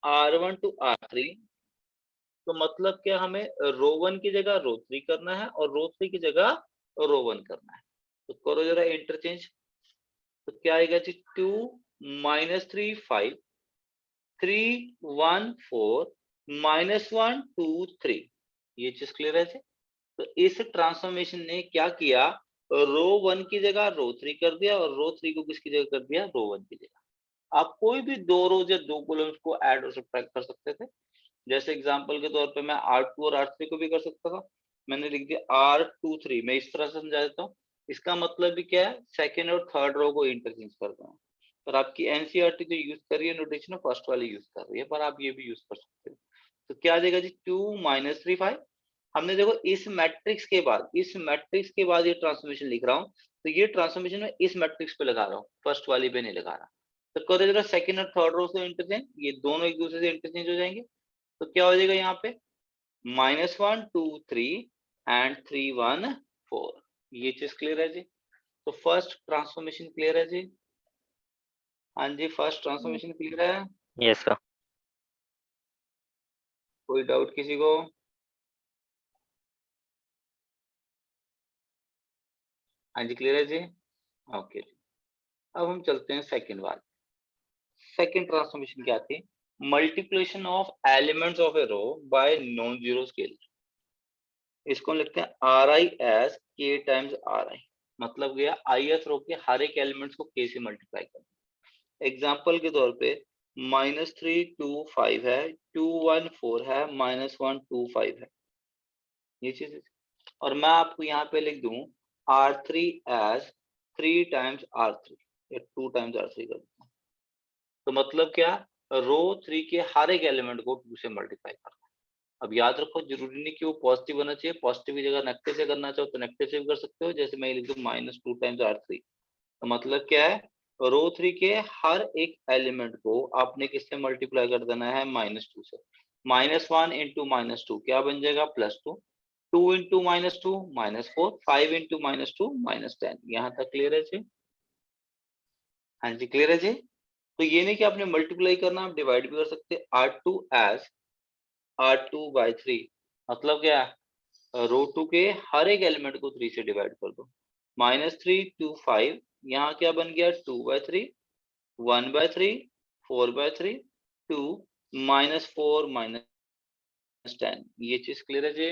R1 to R3, तो मतलब क्या, हमें रो 1 की जगह रो 3 करना है और रो 3 की जगह रो 1 करना है। तो करो जरा इंटरचेंज। तो क्या आएगा जी, 2 -3 5 3 1 4 -1 2 3। ये चीज क्लियर है जी। तो इस ट्रांसफॉर्मेशन ने क्या किया, रो 1 की जगह रो 3 कर दिया और रो 3 को किसकी जगह कर दिया, रो 1 की जगह। आप कोई भी दो रोज या दो कॉलम्स को ऐड और सब्ट्रैक्ट कर सकते थे। जैसे एग्जांपल के तौर पे मैं R2 और R3 को भी कर सकता था। मैंने लिख दिया R23, मैं इस तरह से समझा देता हूँ। इसका मतलब भी क्या है, सेकेंड और थर्ड रो को इंटरचेंज कर रहा हूँ। पर आपकी एनसीईआरटी जो यूज कर रही है नोटेशन, फर्स्ट वाली यूज कर रही है, पर आप ये भी यूज कर सकते हो। तो क्या आ जाएगा जी, 2 -3 5। हमने देखो इस मैट्रिक्स के बाद, ये ट्रांसफॉर्मेशन लिख रहा हूँ, तो ये ट्रांसफॉर्मेशन में इस मैट्रिक्स पे लगा रहा हूँ, फर्स्ट वाली पे नहीं लगा रहा। तो करो जरा सेकंड और थर्ड रो से इंटरचेंज, ये दोनों एक दूसरे से इंटरचेंज हो जाएंगे। तो क्या हो जाएगा यहाँ पे, -1 2 3 एंड 3 1 4। ये चीज क्लियर है जी। तो फर्स्ट ट्रांसफॉर्मेशन क्लियर है जी। हाँ जी, फर्स्ट ट्रांसफॉर्मेशन क्लियर है। Yes sir. कोई डाउट किसी को? हाँ जी, क्लियर है जी। ओके जी। अब हम चलते हैं सेकंड वाले। सेकंड ट्रांसफॉर्मेशन क्या थी, multiplication of elements of a row by non zero scale. इसको लिखते हैं R I is K times R I. मतलब गया ith रो के हर एक एलिमेंट्स को k से मल्टीप्लाई करना। एग्जाम्पल के तौर पे -3 2 5 है, 2 1 4 है, -1 2 5 है, ये चीज। और मैं आपको यहाँ पे लिख दूं R3 एज 3 टाइम्स R3 या 2 टाइम्स R3 कर दूं। तो मतलब क्या, रो 3 के हर एक एलिमेंट को 2 से मल्टीप्लाई करना। अब याद रखो, जरूरी नहीं कि वो पॉजिटिव होना चाहिए, पॉजिटिव की जगह नेगेटिव से करना चाहो तो नेगेटिव से भी कर सकते हो। जैसे मैं लिख दूं -2 टाइम्स R3, तो मतलब क्या है, रो 3 के हर एक एलिमेंट को आपने किससे मल्टीप्लाई कर देना है, -2 से। -1 इंटू -2 क्या बन जाएगा, +2। 2 इंटू -2 -4, 5 इंटू -2 -10। यहाँ तक क्लियर है जी? हाँ जी, क्लियर है जी। तो ये नहीं कि आपने मल्टीप्लाई करना, आप डिवाइड भी कर सकते हैं। R2 एज R2/3, मतलब क्या है, रो 2 के हर एक एलिमेंट को 3 से डिवाइड कर दो। -3 2 5, यहाँ क्या बन गया, 2/3 1/3 4/3 2 -4 -10। ये चीज क्लियर है जी?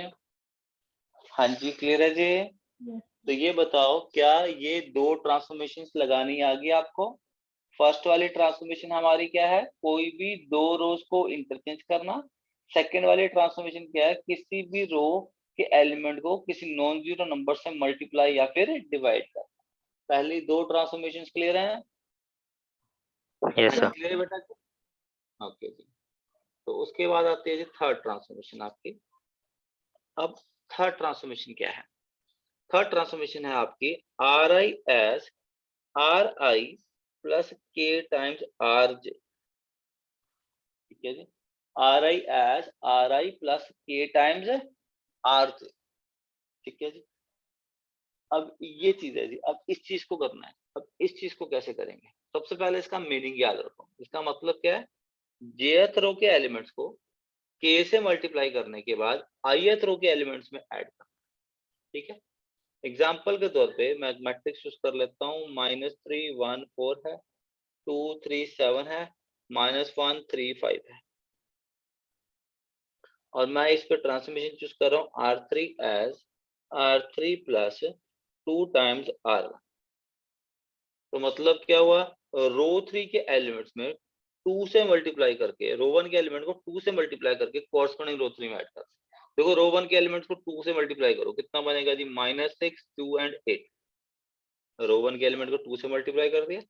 हाँ जी, क्लियर है जी। तो ये बताओ, क्या ये दो ट्रांसफॉर्मेशंस लगानी आ गई आपको? फर्स्ट वाली ट्रांसफॉर्मेशन हमारी क्या है, कोई भी दो रोज को इंटरचेंज करना। सेकंड वाली ट्रांसफॉर्मेशन क्या है, किसी भी रो के एलिमेंट को किसी नॉन जीरो नंबर से मल्टीप्लाई या फिर डिवाइड करना। पहली दो ट्रांसफॉर्मेशंस क्लियर हैं? Yes sir. क्लियर है बेटा? ओके जी। तो उसके बाद आती है जी थर्ड ट्रांसफॉर्मेशन आपकी। अब थर्ड ट्रांसफॉर्मेशन क्या है, थर्ड ट्रांसफॉर्मेशन है आपकी R I S R I plus K times R J. ठीक है जी, R I S R I plus K times R J. ठीक है जी। अब ये चीज है जी, अब इस चीज को करना है। अब इस चीज को कैसे करेंगे, सबसे पहले इसका मीनिंग याद रखो। इसका मतलब क्या है, jth रो के एलिमेंट्स को k से मल्टीप्लाई करने के बाद ith रो के एलिमेंट्स में ऐड करना। ठीक है, एग्जाम्पल के तौर पे मैं मैट्रिक्स यूज कर लेता हूँ। -3 1 4 है, 2 3 7 है, -1 3 5 है। और मैं इस पे ट्रांसफॉर्मेशन चूज कर रहा हूँ R3 as R3 plus 2 times R1। तो मतलब क्या हुआ, रो 3 के एलिमेंट्स में 2 से मल्टीप्लाई करके, रो 1 के एलिमेंट को 2 से मल्टीप्लाई करके कॉरस्पॉन्डिंग रो 3 में ऐड कर। देखो रो 1 के एलिमेंट्स को 2 से मल्टीप्लाई करो, कितना बनेगा जी, -6 2 एंड 8। रो 1 के एलिमेंट को 2 से मल्टीप्लाई कर दिया।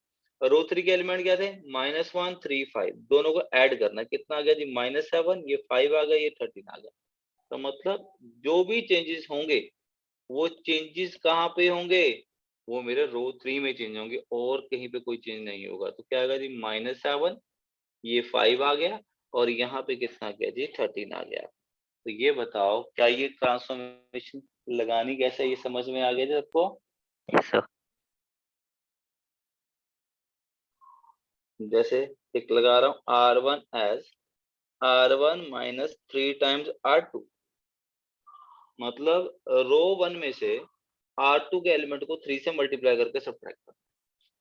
रो 3 के एलिमेंट क्या थे, -1 3 5। दोनों को ऐड करना, कितना आ गया जी, -7, ये 5 आ गया, ये 13 आ गया। तो मतलब जो भी चेंजेस होंगे, वो चेंजेस कहाँ पे होंगे, वो मेरे रो 3 में चेंज होंगे और कहीं पे कोई चेंज नहीं होगा। तो क्या आएगा जी, -7, ये 5 आ गया और यहाँ पे कितना आ गया जी, 13 आ गया। तो ये बताओ, क्या ये ट्रांसफॉर्मेशन लगानी कैसे, ये समझ में आ गया जी आपको? Yes sir. जैसे एक लगा रहा हूँ R1 as R1 minus 3 times R2, मतलब रो 1 में से R2 के एलिमेंट को 3 से मल्टीप्लाई करके सब्ट्रैक्ट करो।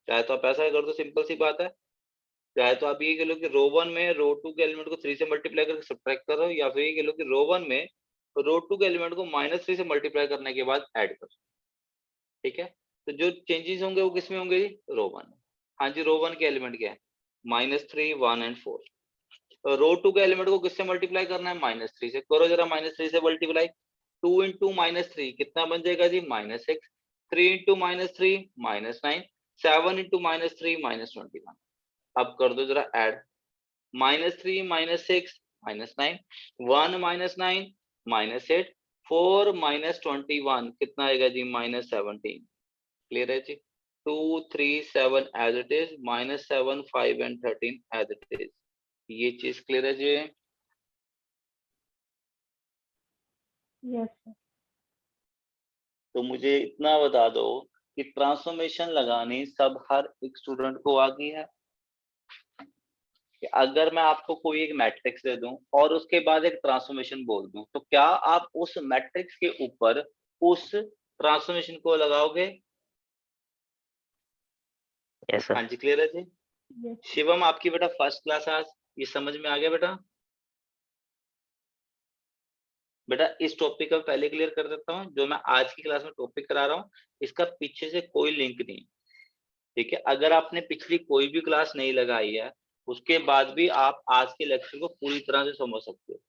चाहे तो आप ऐसा कर दो, सिंपल सी बात है, चाहे तो आप ये कह लो कि रो 1 में रो 2 के एलिमेंट को 3 से मल्टीप्लाई करके सब्ट्रैक्ट करो, या फिर ये कह लो कि रो 1 में रो 2 के एलिमेंट को -3 से मल्टीप्लाई करने के बाद ऐड करो। ठीक है, तो जो चेंजेस होंगे वो किसमें होंगे जी? रो 1 में। हाँ जी, रो 1 के एलिमेंट क्या है? -3, 1 एंड 4। तो रो 2 के एलिमेंट को किससे मल्टीप्लाई करना है? -3 से। करो जरा -3 से मल्टीप्लाई। 2 इंटू -3 कितना बन जाएगा जी? -6। 3 इंटू -3 -9। 7 इंटू -3 -21। अब कर दो जरा ऐड। -3 -6 -9, 1 -9 -8, 4 -21 कितना आएगा जी? -17। क्लियर है जी? 2, 3, 7 as it is, -7, 5 and 13 as it is. ये चीज क्लियर है जी? Yes sir. तो मुझे इतना बता दो कि ट्रांसफॉर्मेशन लगानी सब हर एक स्टूडेंट को आ गई है। कि अगर मैं आपको कोई एक मैट्रिक्स दे दूं और उसके बाद एक ट्रांसफॉर्मेशन बोल दूं, तो क्या आप उस मैट्रिक्स के ऊपर उस ट्रांसफॉर्मेशन को लगाओगे? Yes, sir. हाँ जी, क्लियर है जी? यस शिवम, आपकी बेटा फर्स्ट क्लास आज, ये समझ में आ गया बेटा? बेटा इस टॉपिक का पहले क्लियर कर देता हूँ, जो मैं आज की क्लास में टॉपिक करा रहा हूँ इसका पीछे से कोई लिंक नहीं। ठीक है, अगर आपने पिछली कोई भी क्लास नहीं लगाई है उसके बाद भी आप आज के लेक्चर को पूरी तरह से समझ सकते हो।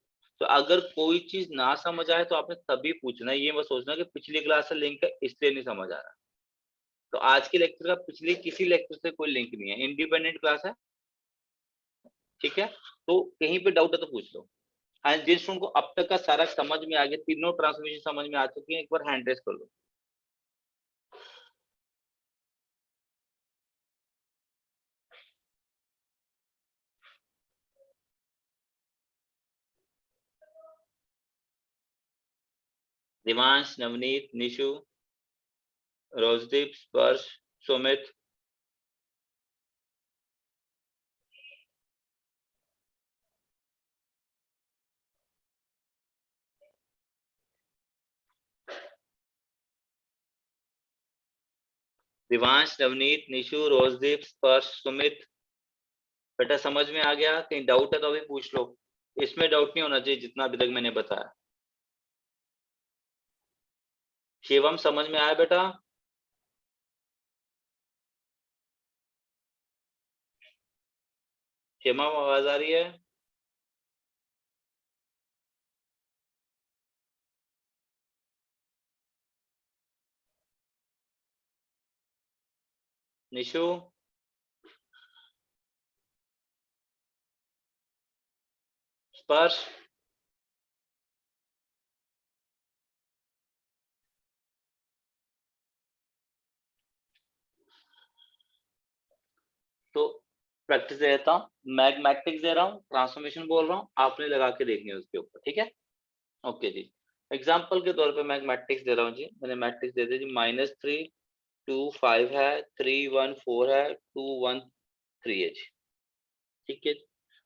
तो अगर कोई चीज ना समझ आए तो आपने तभी पूछना है, ये मत सोचना कि पिछली क्लास से लिंक है इसलिए नहीं समझ आ रहा। तो आज के लेक्चर का पिछले किसी लेक्चर से कोई लिंक नहीं है, इंडिपेंडेंट क्लास है। ठीक है, तो कहीं पे डाउट है तो पूछ लो। हाँ, जिन स्टूडेंट को अब तक का सारा समझ में आ गया, तीनों ट्रांसमिशन समझ में आ चुकी है, एक बार हैंड रेस कर लो। दिवांश, नवनीत, निशु, रोजदीप, स्पर्श, सुमित। दिवांश, नवनीत, निशु, रोजदीप, स्पर्श, सुमित। बेटा समझ में आ गया? कहीं डाउट है तो अभी पूछ लो। इसमें डाउट नहीं होना चाहिए जितना अभी तक मैंने बताया। शिवम समझ में आया बेटा? शिवम आवाज आ रही है? निशु, स्पर्श, तो प्रैक्टिस दे देता हूँ, मैग्नेटिक्स दे रहा हूँ, ट्रांसफॉर्मेशन बोल रहा हूँ, आपने लगा के देखनी है उसके ऊपर। ठीक है, ओके जी। एग्जाम्पल के तौर पे मैग्नेटिक्स दे रहा हूँ जी, मैंने मैट्रिक्स दे दी जी। -3, 2, 5 है, 3, 1, 4 है, 2, 1, 3 है जी। ठीक है,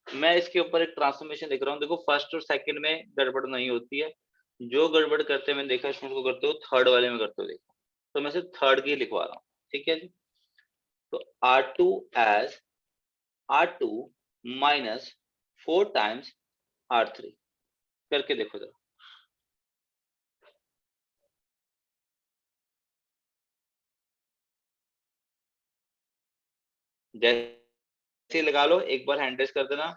मैं इसके ऊपर एक ट्रांसफॉर्मेशन लिख रहा हूँ। देखो फर्स्ट और सेकंड में गड़बड़ नहीं होती है, जो गड़बड़ करते हैं मैंने देखा स्टूडेंट को करते हो, थर्ड वाले में करते हो देखा, तो मैं सिर्फ थर्ड की लिखवा रहा हूँ। ठीक है जी, तो R2 as R2 minus 4 times R3 करके देखो जरा। जैसे लगा लो, एक बार हैंड रेस कर देना।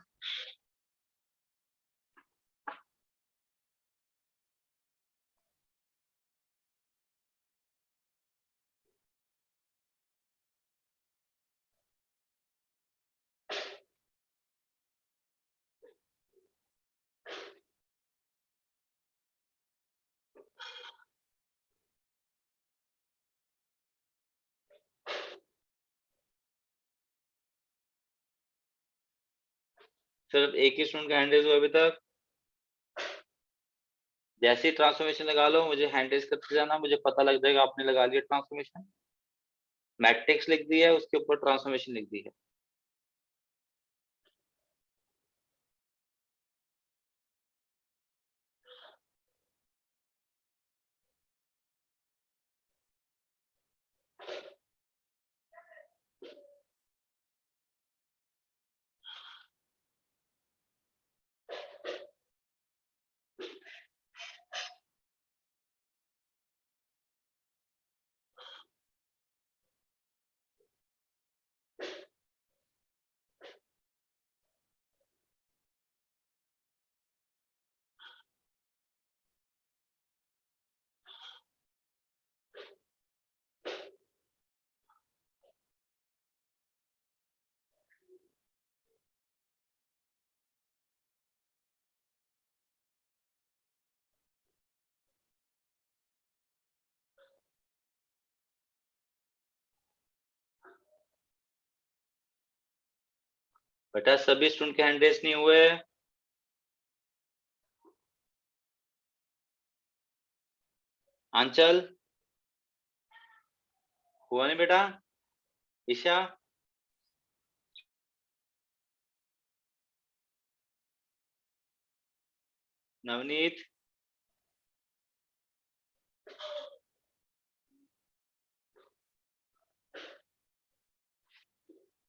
सिर्फ एक ही स्टूडेंट का हैंड रेस हुआ अभी तक। जैसे ही ट्रांसफॉर्मेशन लगा लो मुझे हैंड रेस करते जाना, मुझे पता लग जाएगा आपने लगा लिया ट्रांसफॉर्मेशन। मैट्रिक्स लिख दी है, उसके ऊपर ट्रांसफॉर्मेशन लिख दी है। बेटा सभी स्टूडेंट के हैंड रेस नहीं हुए? आंचल हुआ नहीं बेटा? ईशा? नवनीत?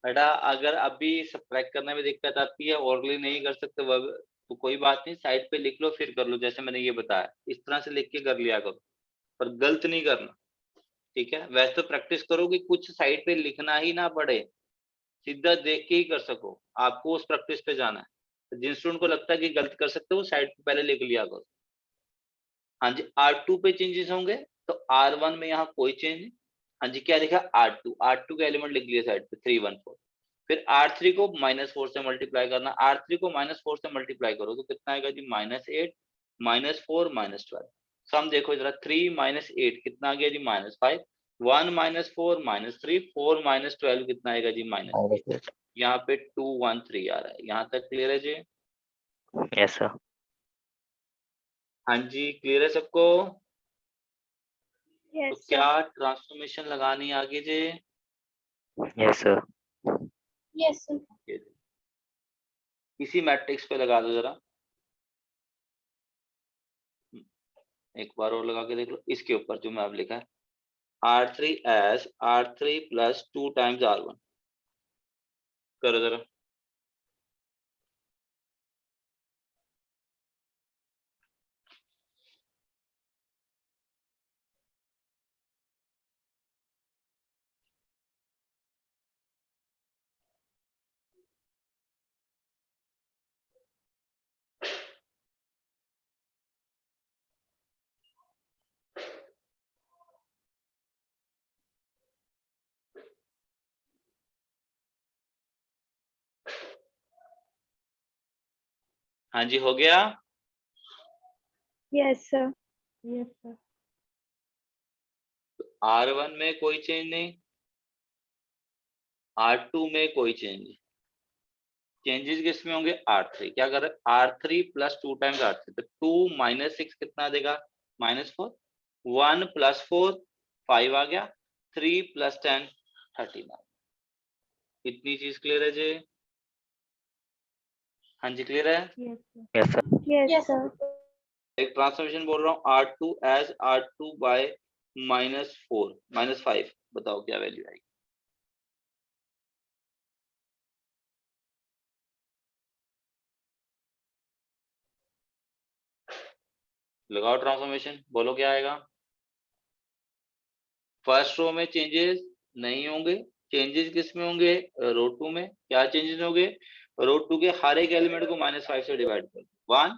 बेटा अगर अभी सब्ट्रैक्ट करने में दिक्कत आती है, ओरली नहीं कर सकते वह तो कोई बात नहीं, साइड पे लिख लो फिर कर लो, जैसे मैंने ये बताया इस तरह से लिख के कर लिया करो, पर गलत नहीं करना, ठीक है? वैसे तो प्रैक्टिस करो कि कुछ साइड पे लिखना ही ना पड़े, सीधा देख के ही कर सको, आपको उस प्रैक्टिस पे जाना है। तो जिन स्टूडेंट को लगता है कि गलत कर सकते हो साइड पे पहले लिख लिया करो। हाँ जी, R2 पे चेंजेस होंगे तो R1 में यहाँ कोई चेंज नहीं। हाँ जी, क्या लिखा? R2 का एलिमेंट लिख लिया साइड पे 314। फिर R3 को -4 से मल्टीप्लाई करना, R3 को -4 से मल्टीप्लाई करो तो कितना आएगा जी? -8 -4 -12। सम देखो जरा, 3 -8 कितना आ गया जी? -5। 1 -4 -3, 4 -12 कितना आएगा जी? -8। यहाँ पे 213 आ रहा है। यहाँ तक क्लियर है जी? Yes, sir. हाँ जी, क्लियर है सबको? तो Yes, sir. क्या ट्रांसफॉर्मेशन लगानी है आगे जी? Yes, sir. Yes, sir. इसी मैट्रिक्स पे लगा दो जरा, एक बार और लगा के देख लो इसके ऊपर जो मैं अब लिखा है, R3 as R3 plus 2 times R1 करो जरा। हाँ जी, हो गया? Yes, sir. Yes, sir. R1 में कोई चेंज नहीं, R2 में कोई चेंज नहीं, चेंजेस किस में होंगे? R3। क्या कर रहे हैं? R3 plus 2 times R3, तो 2 minus 6 कितना देगा? -4। 1 plus 4 5 आ गया, 3 plus 10 13 आ गया। इतनी चीज क्लियर है जी? हाँ जी, क्लियर है? Yes, sir. Yes, sir. Yes, sir. एक ट्रांसफॉर्मेशन बोल रहा हूँ, R2 as R2 by -4 -5, बताओ क्या वैल्यू आएगी? लगाओ ट्रांसफॉर्मेशन, बोलो क्या आएगा? फर्स्ट रो में चेंजेस नहीं होंगे, चेंजेस किस में होंगे? रो 2 में। क्या चेंजेस होंगे? रो 2 के हर एक एलिमेंट को -5 से डिवाइड कर दो। 1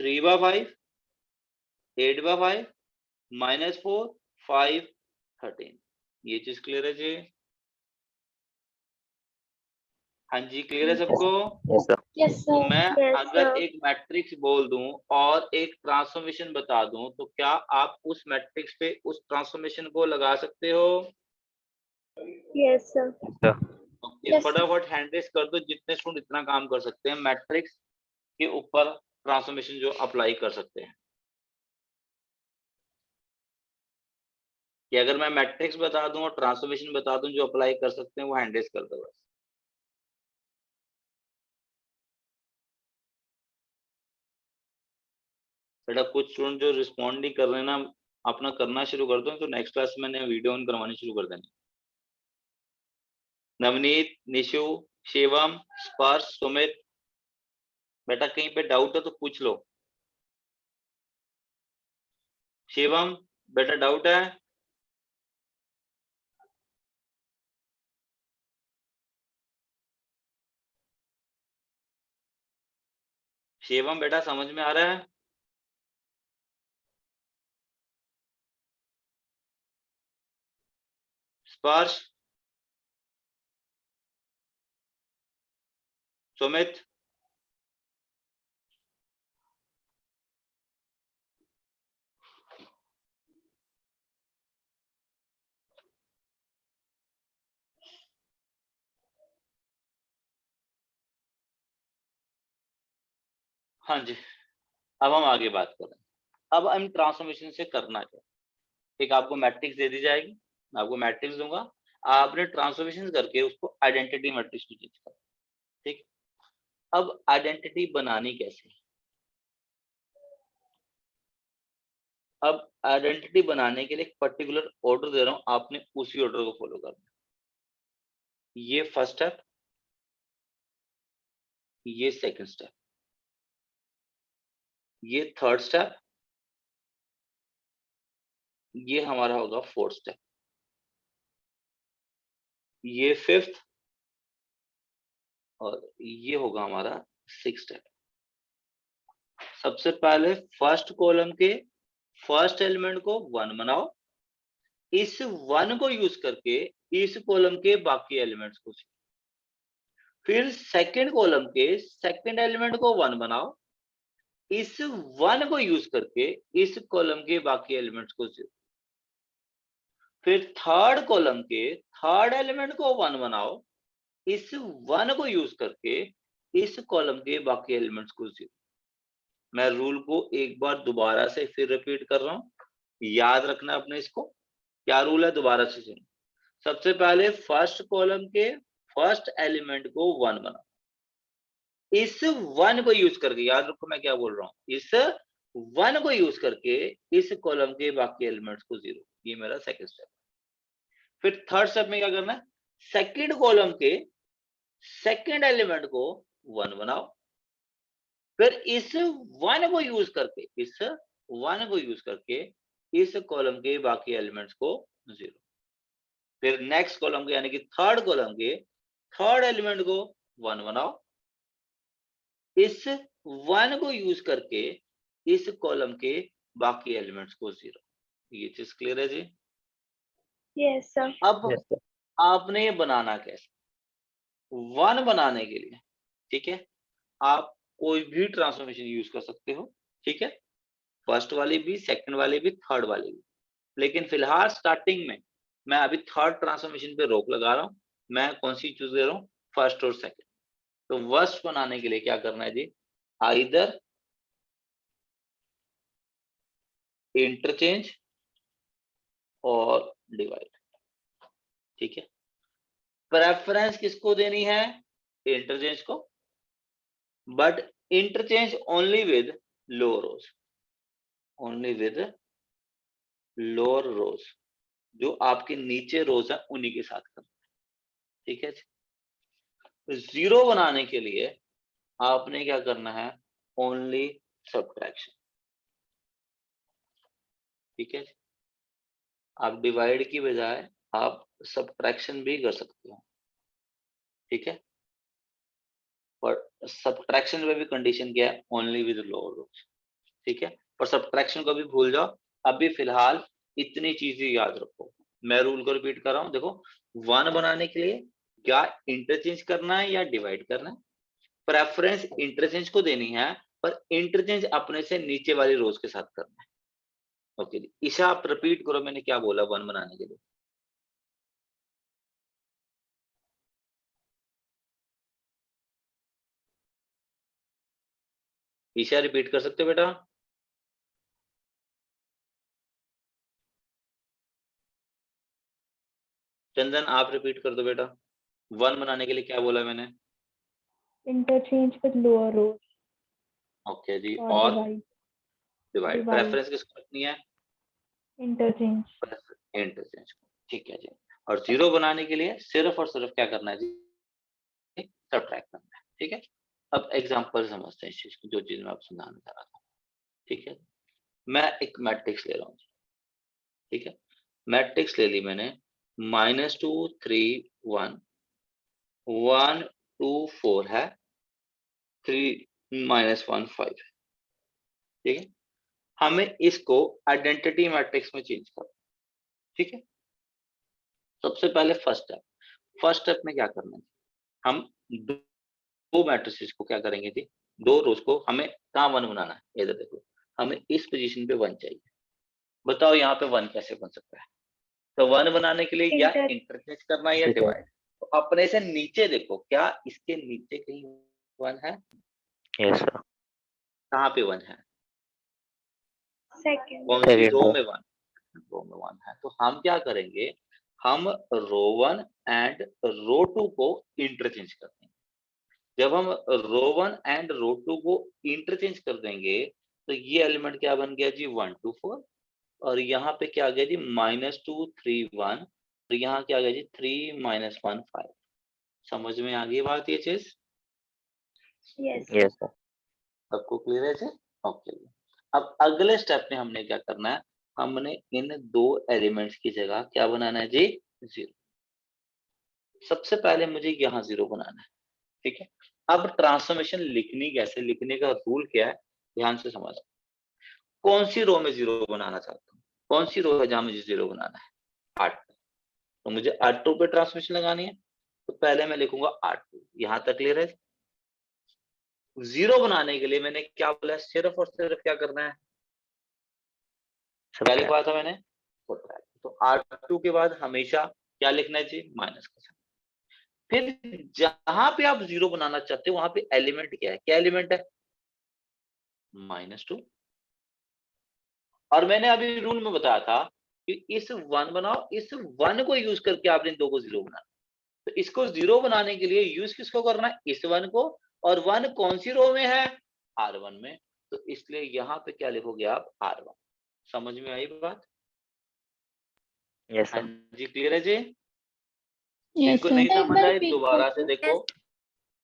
3/5 8/5 -4 5 13। ये चीज क्लियर है जी? हाँ जी, क्लियर है सबको? Yes, sir. Yes, तो sir. मैं Yes, अगर sir. एक मैट्रिक्स बोल दूं और एक ट्रांसफॉर्मेशन बता दूं तो क्या आप उस मैट्रिक्स पे उस ट्रांसफॉर्मेशन को लगा सकते हो? Yes, sir. Yes, sir. Okay, Yes, sir. फटाफट हैंड रेस कर दो जितने स्टूडेंट इतना काम कर सकते हैं मैट्रिक्स के ऊपर ट्रांसफॉर्मेशन जो अप्लाई कर सकते हैं। कि अगर मैं मैट्रिक्स बता दूं और ट्रांसफॉर्मेशन बता दूं जो अप्लाई कर सकते हैं वो हैंड रेस कर दो बस। बेटा कुछ स्टूडेंट जो रिस्पॉन्ड नहीं कर रहे हैं ना, अपना करना शुरू कर दो तो नेक्स्ट क्लास में मैंने वीडियो ऑन करवानी शुरू कर देनी। नवनीत, निशु, शिवम, स्पर्श, सुमित, बेटा कहीं पे डाउट है तो पूछ लो। शिवम बेटा डाउट है? शिवम बेटा समझ में आ रहा है? स्पर्श, सुमित, हाँ जी, अब हम आगे बात करें। अब हम ट्रांसफॉर्मेशन से करना क्या? एक आपको मैट्रिक्स दे दी जाएगी, मैं आपको मैट्रिक्स दूंगा, आपने ट्रांसफॉर्मेशन करके उसको आइडेंटिटी मैट्रिक्स में चेंज करना, ठीक? अब आइडेंटिटी बनानी कैसे? अब आइडेंटिटी बनाने के लिए एक पर्टिकुलर ऑर्डर दे रहा हूं, आपने उसी ऑर्डर को फॉलो करना। ये फर्स्ट स्टेप, ये सेकंड स्टेप, ये थर्ड स्टेप, ये हमारा होगा फोर्थ स्टेप, ये फिफ्थ, और ये होगा हमारा सिक्स स्टेप। सबसे पहले फर्स्ट कॉलम के फर्स्ट एलिमेंट को 1 बनाओ, इस 1 को यूज करके इस कॉलम के बाकी एलिमेंट्स को, फिर सेकंड कॉलम के सेकंड एलिमेंट को 1 बनाओ, इस 1 को यूज करके इस कॉलम के बाकी एलिमेंट्स को 0, फिर थर्ड कॉलम के थर्ड एलिमेंट को 1 बनाओ, इस 1 को यूज करके इस कॉलम के बाकी एलिमेंट्स को 0। मैं रूल को एक बार दोबारा से फिर रिपीट कर रहा हूं, याद रखना अपने इसको। क्या रूल है, दोबारा से सुनो। सबसे पहले फर्स्ट कॉलम के फर्स्ट एलिमेंट को 1 बनाओ, इस 1 को यूज करके, याद रखो मैं क्या बोल रहा हूं, इस 1 को यूज करके इस कॉलम के बाकी एलिमेंट्स को 0। ये मेरा सेकंड स्टेप। फिर थर्ड स्टेप में क्या करना है, सेकंड कॉलम के सेकंड एलिमेंट को 1 बनाओ, फिर इस 1 को यूज करके इस कॉलम के बाकी एलिमेंट्स को 0। फिर नेक्स्ट कॉलम के यानी कि थर्ड कॉलम के थर्ड एलिमेंट को 1 बनाओ, इस 1 को यूज करके इस कॉलम के बाकी एलिमेंट्स को 0। ये चीज क्लियर है जी? Yes, sir. अब Yes, sir. आपने ये बनाना कैसे? 1 बनाने के लिए, ठीक है, आप कोई भी ट्रांसफॉर्मेशन यूज कर सकते हो, ठीक है, फर्स्ट वाली भी, सेकंड वाली भी, थर्ड वाली भी। लेकिन फिलहाल स्टार्टिंग में मैं अभी थर्ड ट्रांसफॉर्मेशन पे रोक लगा रहा हूं। मैं कौन सी चूज दे रहा हूं, फर्स्ट और सेकंड। तो वर्स्ट बनाने के लिए क्या करना है जी, आइदर इंटरचेंज और डिवाइड, ठीक है। प्रेफरेंस किसको देनी है, इंटरचेंज को, but interchange only with lower rows, only with lower rows, जो आपके नीचे रोज है उन्हीं के साथ करना, ठीक है। जीरो बनाने के लिए आपने क्या करना है, ओनली सब्ट्रैक्शन, ठीक है। आप डिवाइड की बजाय आप सब्ट्रैक्शन भी कर सकते हो, ठीक है। पर सब्ट्रैक्शन में भी कंडीशन क्या है, ओनली विद लोअर रोज, ठीक है। पर सब्ट्रैक्शन को भी भूल जाओ, अभी फिलहाल इतनी चीजें याद रखो। मैं रूल को रिपीट कर रहा हूं, देखो 1 बनाने के लिए क्या इंटरचेंज करना है या डिवाइड करना है। प्रेफरेंस इंटरचेंज को देनी है, पर इंटरचेंज अपने से नीचे वाली रोज के साथ करना है। ओके जी, ईशा आप रिपीट करो मैंने क्या बोला 1 बनाने के लिए। ईशा रिपीट कर सकते हो बेटा? चंदन आप रिपीट कर दो बेटा, 1 बनाने के लिए क्या बोला मैंने? Interchange with lower rows okay जी, or और divide. डिवाइड। Divide. प्रेफरेंस किसको रखनी है, Interchange. इंटरचेंज को, ठीक है जी। और 0 बनाने के लिए सिर्फ और सिर्फ क्या करना है जी, सब्ट्रैक्ट करना है, ठीक है। अब एग्जांपल समझते हैं इस चीज को, जो चीज मैं आपको समझाना चाह रहा था, ठीक है। मैं एक मैट्रिक्स ले रहा हूँ, ठीक है। मैट्रिक्स ले ली मैंने, -2 3 1 1 2 4 है, 3 -1 5 है, ठीक है। हमें इसको आइडेंटिटी मैट्रिक्स में चेंज करो, ठीक है। सबसे पहले फर्स्ट स्टेप में क्या करना है, हम दो मैट्रिसेस को क्या करेंगे जी, 2 रोज को हमें कहाँ 1 बनाना है, इधर देखो, हमें इस पोजीशन पे 1 चाहिए। बताओ यहाँ पे 1 कैसे बन सकता है? तो 1 बनाने के लिए या Inter. इंटरचेंज करना है या Yes, sir. डिवाइड। तो अपने से नीचे देखो, क्या इसके नीचे कहीं 1 है? Yes, sir. कहाँ पे 1 है? Second. कौन सी Second रो row. में 1? रो में 1 है, तो हम क्या करेंगे, हम रो 1 एंड रो 2 को इंटरचेंज कर देंगे। जब हम रो 1 एंड रो 2 को इंटरचेंज कर देंगे तो ये एलिमेंट क्या बन गया जी, 1 2 4, और यहाँ पे क्या आ गया जी, -2 3 1, और यहाँ क्या आ गया जी, 3 -1 5। समझ में आ गई बात ये चीज? Yes. Yes, sir. सबको क्लियर है जी? ओके। अब अगले स्टेप में हमने क्या करना है, हमने इन दो एलिमेंट्स की जगह क्या बनाना है जी, 0। सबसे पहले मुझे यहाँ 0 बनाना है, ठीक है। अब ट्रांसफॉर्मेशन लिखनी कैसे, लिखने का रूल क्या है, ध्यान से समझ। कौन सी रो में 0 बनाना चाहता हूँ, कौन सी रो है जहां मुझे 0 बनाना है, 8। तो मुझे R2 पे ट्रांसफॉर्मेशन लगानी है, तो पहले मैं लिखूंगा R2। यहाँ तक क्लियर है? 0 बनाने के लिए मैंने क्या बोला, सिर्फ और सिर्फ क्या करना है, क्या Subtract. लिखवाया था मैंने, subtract। तो R2 के बाद हमेशा क्या लिखना है जी, माइनस का साइन। फिर जहां पे आप 0 बनाना चाहते हो वहां पे एलिमेंट क्या है, क्या एलिमेंट है, -2। और मैंने अभी रूल में बताया था कि इस 1 बनाओ, इस 1 को यूज करके आपने 2 को 0 बनाना। तो इसको 0 बनाने के लिए यूज किसको करना है, इस 1 को, और 1 कौन सी रो में है, R1 में। तो इसलिए यहाँ पे क्या लिखोगे आप, R1। समझ में आई बात? Yes, हाँ sir. जी, क्लियर है जी? यस जिनको सर। नहीं एक समझ बार आए repeat दोबारा से कीजिए। देखो,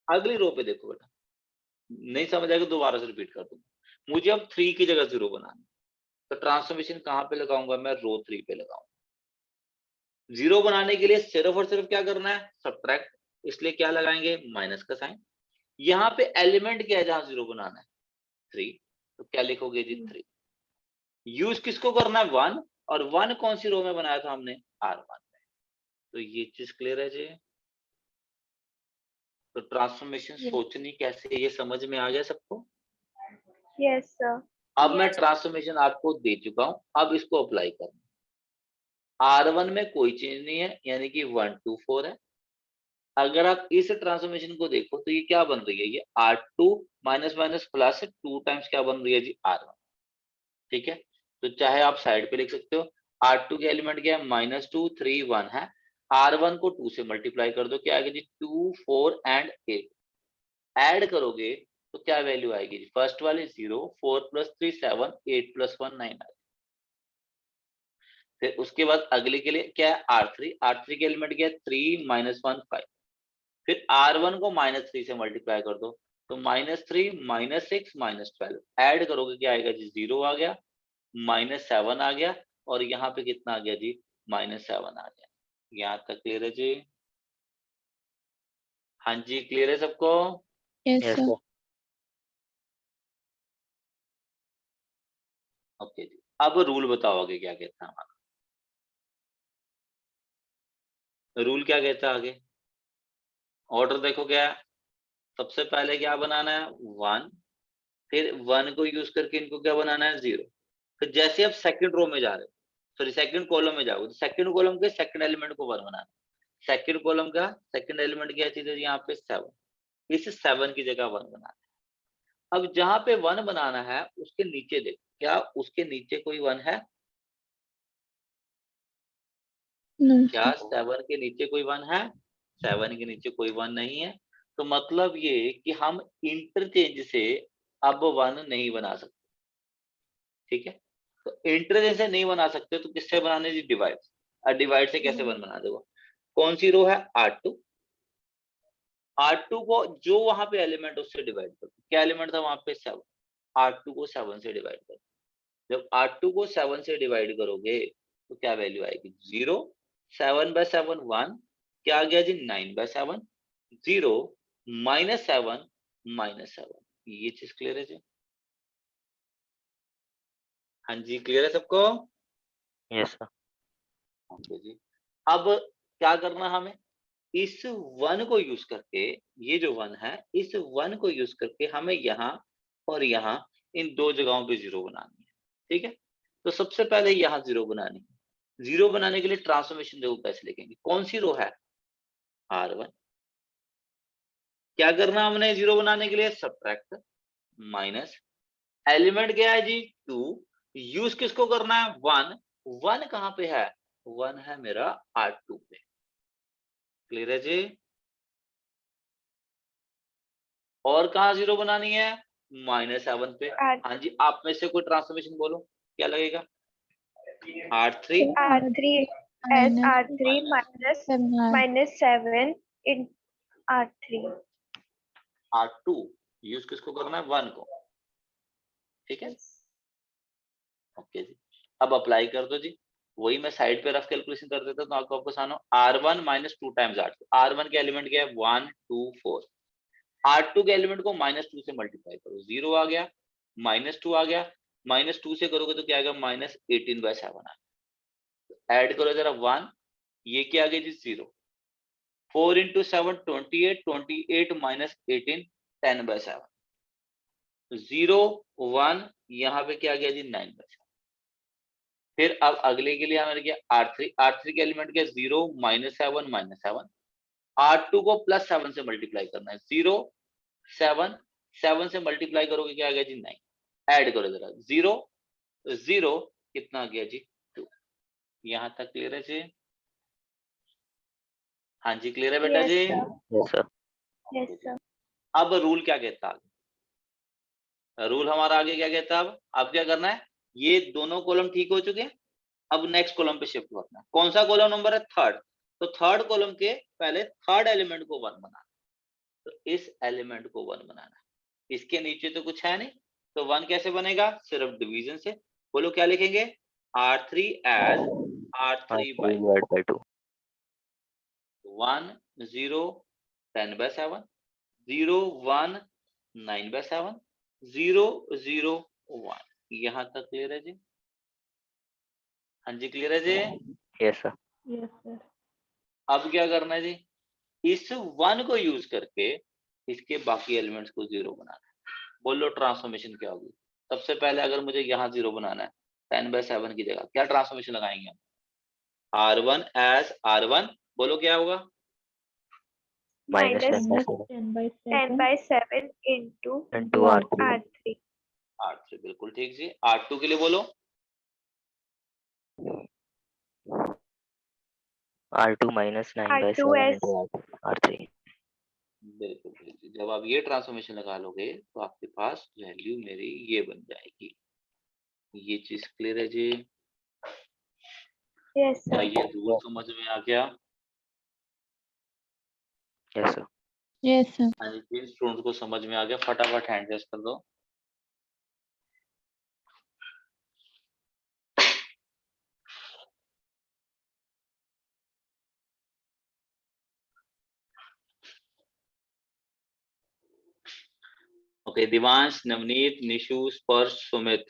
अगली रो पे देखो बेटा, नहीं समझ आएगा दोबारा से रिपीट कर दूंगा। मुझे अब 3 की जगह 0 बनाना है, तो ट्रांसफॉर्मेशन कहाँ पे लगाऊंगा, मैं रो 3 पे लगाऊंगा। 0 बनाने के लिए सिर्फ और सिर्फ क्या करना है, सब्ट्रैक्ट। इसलिए क्या लगाएंगे, माइनस का साइन। यहाँ पे एलिमेंट क्या है जहां 0 बनाना है, 3। तो क्या लिखोगे जी, 3। यूज किसको करना है, 1, और 1 कौन सी रो में बनाया था हमने, R1 में। तो ये चीज क्लियर है जी? तो ट्रांसफॉर्मेशन Yes. सोचनी कैसे है, ये समझ में आ गया सबको? Yes, sir. अब मैं ट्रांसफॉर्मेशन आपको दे चुका हूं, अब इसको अप्लाई करना। R1 में कोई चेंज नहीं है, यानी कि 1 2 4 है। अगर आप इस ट्रांसफॉर्मेशन को देखो तो ये क्या बन रही है, ये R2 minus minus plus 2 times क्या बन रही है जी, R1। ठीक है, तो चाहे आप साइड पे लिख सकते हो। R2 के एलिमेंट क्या है, -2 3 1 है। R1 को 2 से मल्टीप्लाई कर दो, क्या आएगा जी, 2 4 एंड 8। ऐड करोगे तो क्या वैल्यू आएगी जी, फर्स्ट वाली 0, 4 + 3 7, 8 + 1 9 आएगी। फिर उसके बाद अगले के लिए क्या है, R3 के एलिमेंट क्या है, 3 -1 5। फिर R1 को -3 से मल्टीप्लाई कर दो, तो -3 -6 -12 ऐड करोगे क्या आएगा जी, 0 आ गया, -7 आ गया, और यहाँ पे कितना आ गया जी, -7 आ गया। यहाँ तक क्लियर है जी? हाँ जी, क्लियर है सबको? Yes Yes, sir. sir. Okay जी, अब रूल बताओ आगे क्या कहता है हमारा रूल, क्या कहता है आगे? ऑर्डर देखो क्या है, सबसे पहले क्या बनाना है, 1। फिर 1 को यूज करके इनको क्या बनाना है, 0। फिर जैसे आप सेकंड रो में जा रहे हो, सॉरी सेकंड कॉलम में जाओगे, तो सेकंड कॉलम के सेकंड एलिमेंट को 1 बनाना है। सेकंड कॉलम का सेकंड एलिमेंट क्या चीज है, यहाँ पे 7। इस 7 की जगह 1 बनाना है। अब जहां पे 1 बनाना है उसके नीचे देखो, क्या उसके नीचे कोई 1 है, नो क्या सर। 7 के नीचे कोई 1 है, 7 के नीचे कोई 1 नहीं है। तो मतलब ये कि हम इंटरचेंज से अब 1 नहीं बना सकते, ठीक है। तो इंटरचेंज से नहीं बना सकते तो किससे बनाने जी, डिवाइड। और डिवाइड से कैसे 1 बना दोगे, कौन सी रो है, R2। R2 को जो वहां पे एलिमेंट उससे डिवाइड कर दो, क्या एलिमेंट था वहां पे, 7। R2 को 7 से डिवाइड कर दो। जब R2 को 7 से डिवाइड करोगे तो क्या वैल्यू आएगी, 0। 7/7 1, क्या आ गया जी, 9/7 0 -7 -7। ये चीज क्लियर है जी? हाँ जी, क्लियर है सबको? Yes, sir. ओके जी। अब क्या करना हमें, इस 1 को यूज करके, ये जो 1 है, इस 1 को यूज करके हमें यहाँ और यहाँ इन दो जगहों पे 0 बनानी है, ठीक है। तो सबसे पहले यहाँ 0 बनानी है। 0 बनाने के लिए ट्रांसफॉर्मेशन देखो कैसे लिखेंगे, कौन सी रो है, R1। क्या करना हमने 0 बनाने के लिए, सब्ट्रैक्ट, माइनस एलिमेंट क्या है जी 2, यूज किसको करना है 1, 1 कहां पे है, 1 है मेरा R2 पे। क्लियर है जी। और कहाँ जीरो बनानी है, -7 पे। हाँ जी, आप में से कोई ट्रांसफॉर्मेशन बोलो क्या लगेगा, R3 R3 as R3 minus 7 in R3 R2 use किसको करना है 1 को, ठीक है। ओके जी, अब अप्लाई कर दो जी, वही मैं साइड पे रफ कैलकुलेशन कर देता हूँ तो आपको आसान हो। R1 minus 2 times R2, R1 के एलिमेंट क्या है 1 2 4, R2 के एलिमेंट को -2 से मल्टीप्लाई करो, 0 आ गया, -2 आ गया, -2 से करोगे तो क्या आएगा -18/7 आ, ऐड करो जरा 1, ये क्या आ गया जी 0, 4 into 7 28, 28 minus 18 10/7, 0 1 यहाँ पे क्या आ गया जी 9/7। फिर अब अगले के लिए हमारे क्या R3, R3 के एलिमेंट क्या 0 -7 -7, R2 को +7 से मल्टीप्लाई करना है, 0 7 7 से मल्टीप्लाई करोगे क्या आ गया जी 9, ऐड करो जरा 0 0 कितना आ गया जी 2। यहाँ तक क्लियर है जी, हाँ जी क्लियर है बेटा Yes, जी। sir. Yes, sir. Yes, sir. अब रूल क्या कहता है, रूल हमारा आगे क्या कहता है, अब क्या करना है, ये दोनों कॉलम ठीक हो चुके हैं, अब नेक्स्ट कॉलम पे शिफ्ट करना है। कौन सा कॉलम नंबर है थर्ड, तो थर्ड कॉलम के पहले थर्ड एलिमेंट को 1 बनाना, तो इस एलिमेंट को 1 बनाना, इसके नीचे तो कुछ है नहीं, तो 1 कैसे बनेगा, सिर्फ डिवीजन से। बोलो क्या लिखेंगे, R3 as R3 by divided by 2. 1 0 10/7, 0 1 9/7, 0 0 1, यहाँ तक क्लियर है जी, हाँ जी क्लियर है जी। Yes, sir. Yes, sir. अब क्या करना है जी, इस 1 को यूज करके इसके बाकी एलिमेंट्स को 0 बनाना है। बोलो ट्रांसफॉर्मेशन क्या होगी, सबसे पहले अगर मुझे यहाँ 0 बनाना है 10/7 की जगह क्या ट्रांसफॉर्मेशन लगाएंगे हम, R1 as R1, बोलो क्या होगा, Minus Minus 10/7 10/7 into into R3. R3. R3 बिल्कुल ठीक जी। R2 के लिए बोलो, R2 minus 9/7 R2 as into R3. बिल्कुल ठीक जी। जब आप ये ट्रांसफॉर्मेशन लगा लोगे तो आपके पास वैल्यू मेरी ये बन जाएगी, ये चीज क्लियर है जी। yes, क्या sir. ये रूल समझ में आ गया, Yes, sir. Yes, sir. हाँ जी, जिन स्टूडेंट्स को समझ में आ गया फटाफट हैंड रेस कर दो। ओके, दिवांश, नवनीत, निशु, स्पर्श, सुमित,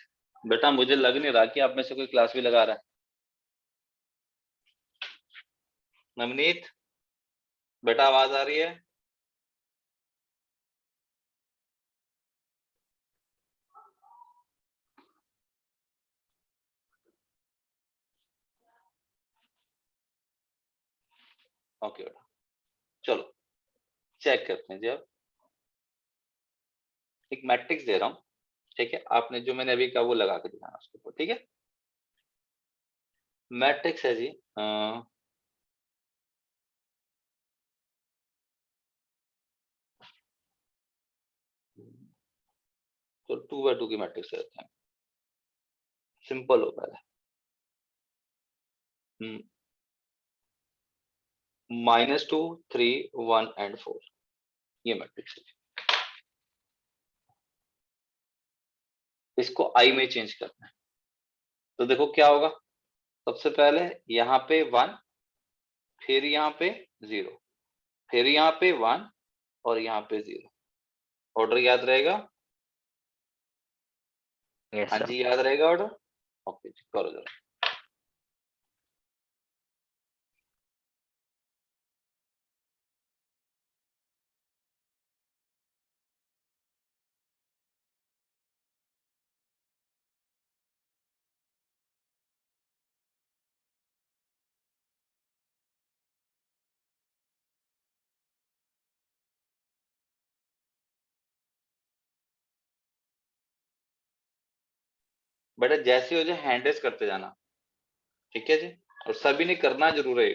बेटा मुझे लग नहीं रहा कि आप में से कोई क्लास भी लगा रहा है। नवनीत बेटा आवाज आ रही है, ओके बेटा चलो चेक करते हैं जी। अब एक मैट्रिक्स दे रहा हूँ, ठीक है, आपने जो मैंने अभी कहा वो लगा के दिखाना उसके ऊपर, ठीक है। मैट्रिक्स है जी तो 2x2 की मैट्रिक्स रहते हैं, सिंपल होता है, -2 3 1 and 4, ये मैट्रिक्स है। इसको आई में चेंज करना है, तो देखो क्या होगा, सबसे पहले यहाँ पे 1, फिर यहाँ पे 0, फिर यहाँ पे 1 और यहाँ पे 0, ऑर्डर याद रहेगा, Yes, हाँ sir. जी याद रहेगा ऑर्डर, ओके करो जरा। बेटा जैसे हो जाए हैंड रेस करते जाना, ठीक है जी, और सभी ने करना जरूर है।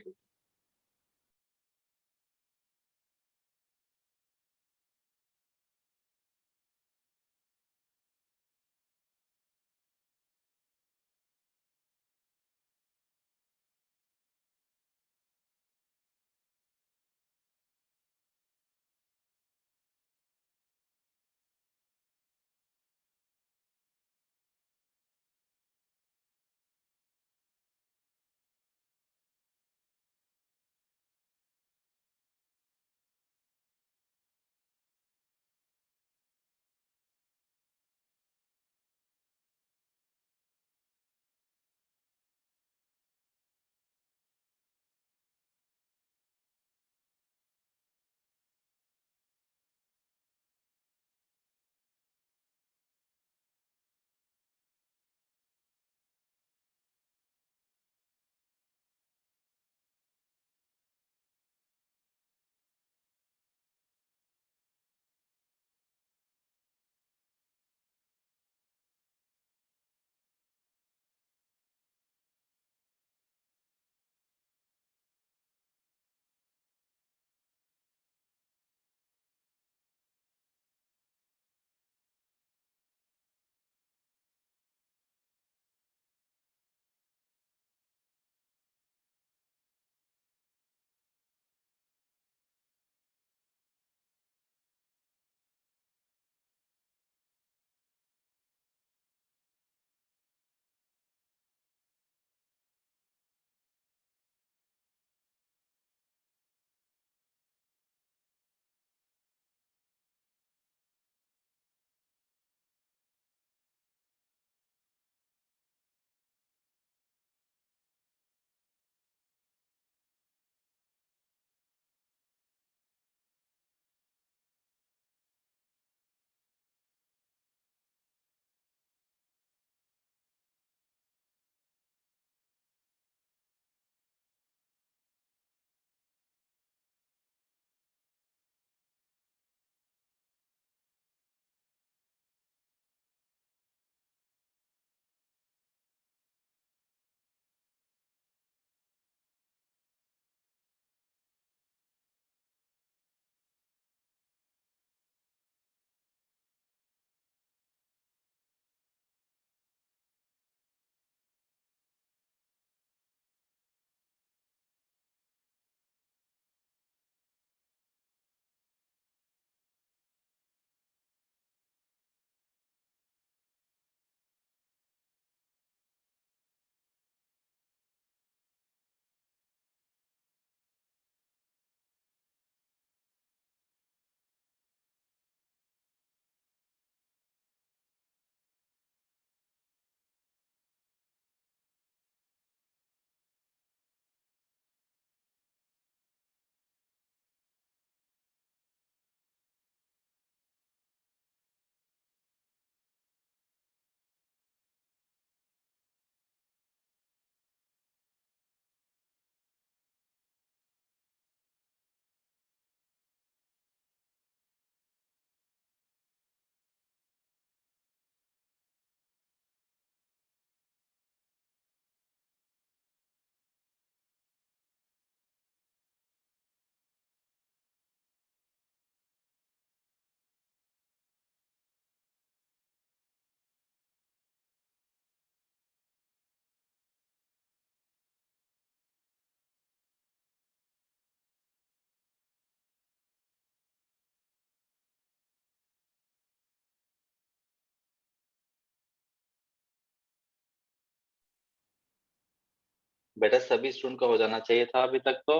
बेटा सभी स्टूडेंट का हो जाना चाहिए था अभी तक तो।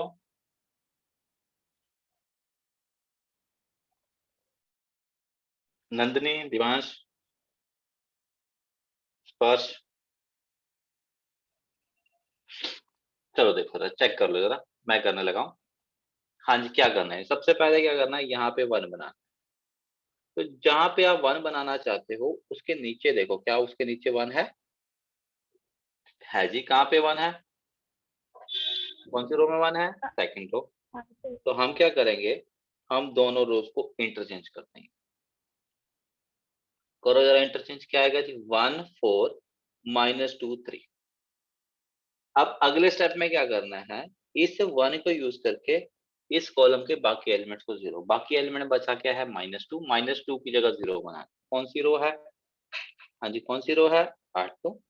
नंदिनी, दिवांश, स्पर्श, चलो देखो जरा, चेक कर लो जरा, मैं करने लगा हूँ। हाँ जी, क्या करना है, सबसे पहले क्या करना है, यहाँ पे वन बनाना। तो जहाँ पे आप वन बनाना चाहते हो उसके नीचे देखो, क्या उसके नीचे वन है जी, कहाँ पे वन है, कौन सी रो में वन है, सेकंड रो। तो हम क्या करेंगे, हम दोनों रोज को इंटरचेंज करते हैं। करो जरा इंटरचेंज, क्या आएगा जी, 1 4 -2 3। अब अगले स्टेप में क्या करना है, इस 1 को यूज करके इस कॉलम के बाकी एलिमेंट्स को 0, बाकी एलिमेंट बचा क्या है -2 की जगह 0 बनाना। कौन सी रो है, हाँ जी कौन सी रो है, 8 तो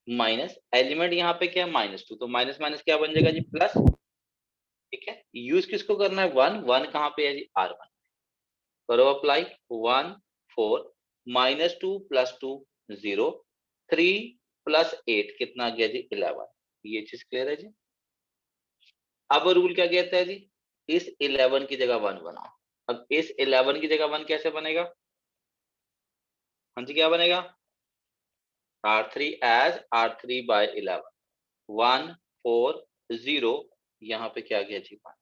माइनस एलिमेंट यहाँ पे क्या है -2, तो माइनस माइनस क्या बन जाएगा जी प्लस। ठीक है, यूज किसको करना है, 1 कहाँ पे है जी, R1। करो अप्लाई, 1 4 -2 + 2 0 3 + 8 कितना आ गया जी 11। ये चीज क्लियर है जी। अब रूल क्या कहता है जी, इस 11 की जगह 1 बनाओ। अब इस 11 की जगह 1 कैसे बनेगा, हाँ जी क्या बनेगा, R3 as R3/11 1 4 0, यहाँ पे क्या गया जी 1।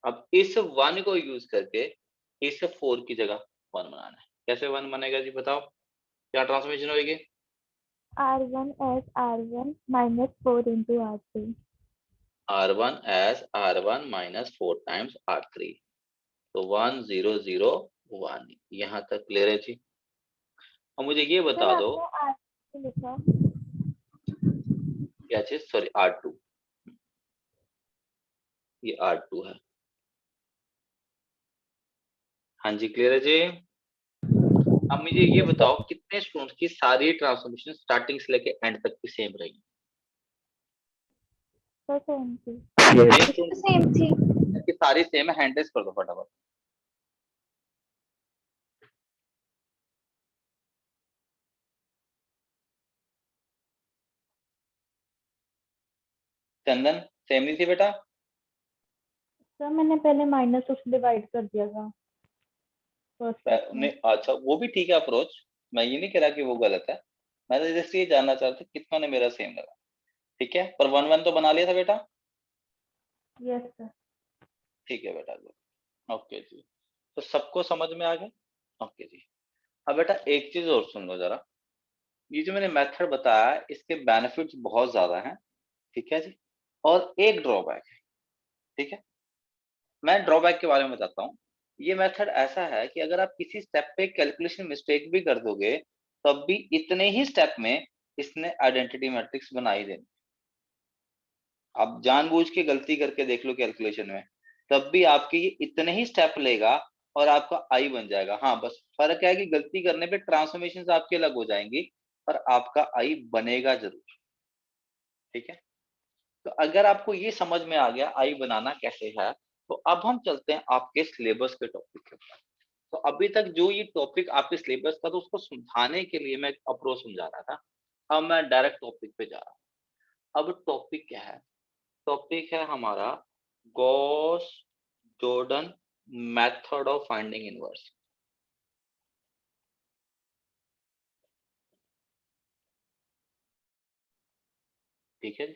अब इस 1 को यूज करके इस 4 की जगह 1 बनाना है। कैसे 1 बनेगा जी बताओ, क्या ट्रांसफॉर्मेशन होगी, R1 as R1 minus 4 into R3. R1 as R1 - 4 times R3, तो 1 0 0 1। यहाँ तक क्लियर है जी। अब मुझे ये बता दो आपने R लिखा। क्या चीज, सॉरी R2, ये R2 है। हाँ जी क्लियर है जी। अब मुझे ये बताओ कितने स्टूडेंट्स की सारी ट्रांसफॉर्मेशन स्टार्टिंग से लेके एंड तक की सेम रही, तो सेम थी। Yes. सेम थी। कि सारी सेम है, हैंड रेज कर दो फटाफट। चंदन सेम नहीं थी बेटा, सर मैंने पहले माइनस उससे डिवाइड कर दिया था फर्स्ट स्टेप में। नहीं अच्छा वो भी ठीक है अप्रोच, मैं ये नहीं कह रहा कि वो गलत है, मैं तो जैसे ये जानना चाहता कितना ने मेरा सेम लगा। ठीक है, पर 1 1 तो बना लिया था बेटा, यस सर। ठीक है बेटा गुड, ओके जी। तो सबको समझ में आ गया, ओके जी। अब बेटा एक चीज और सुन लो जरा, ये जो मैंने मेथड बताया है, इसके बेनिफिट्स बहुत ज्यादा हैं, ठीक है जी, और एक ड्रॉबैक है। ठीक है, मैं ड्रॉबैक के बारे में बताता हूँ। ये मेथड ऐसा है कि अगर आप किसी स्टेप पे कैलकुलेशन मिस्टेक भी कर दोगे, तब भी इतने ही स्टेप में इसने आइडेंटिटी मैट्रिक्स बनाई देनी। आप जानबूझ के गलती करके देख लो कैलकुलेशन में, तब भी आपके ये इतने ही स्टेप लेगा और आपका आई बन जाएगा। हाँ बस फर्क है कि गलती करने पे ट्रांसफॉर्मेशन आपकी अलग हो जाएंगी, पर आपका आई बनेगा जरूर। ठीक है, तो अगर आपको ये समझ में आ गया आई बनाना कैसे है, तो अब हम चलते हैं आपके सिलेबस के टॉपिक के ऊपर। तो अभी तक जो ये टॉपिक आपके सिलेबस का, तो उसको समझाने के लिए मैं अप्रोच समझा रहा था, अब मैं डायरेक्ट टॉपिक पे जा रहा हूँ। अब टॉपिक क्या है, टॉपिक है हमारा Gauss Jordan method of finding inverse. ठीक है,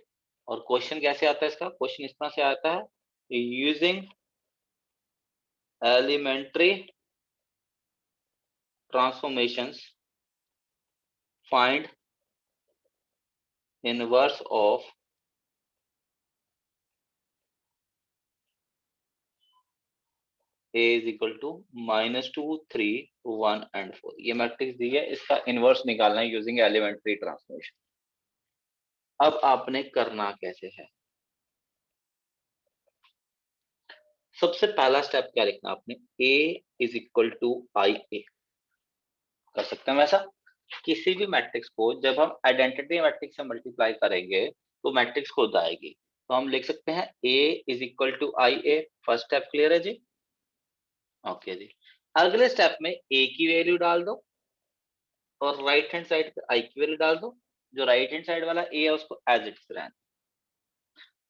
और क्वेश्चन कैसे आता है इसका, क्वेश्चन इस तरह से आता है, using elementary transformations find inverse of A is equal to -2 3 1 and 4। ये मैट्रिक्स दी है, इसका इनवर्स निकालना है यूजिंग एलिमेंट्री ट्रांसफॉर्मेशन। अब आपने करना कैसे है, सबसे पहला स्टेप क्या लिखना आपने, A is equal to IA। कर सकते हैं वैसा, किसी भी मैट्रिक्स को जब हम आइडेंटिटी मैट्रिक्स से मल्टीप्लाई करेंगे तो मैट्रिक्स खुद आएगी, तो हम लिख सकते हैं A is equal to IA। First step clear है जी, ओके जी। अगले स्टेप में A की वैल्यू डाल दो और राइट हैंड साइड पे I की वैल्यू डाल दो, जो राइट हैंड साइड वाला A है उसको एज इट इज रहने।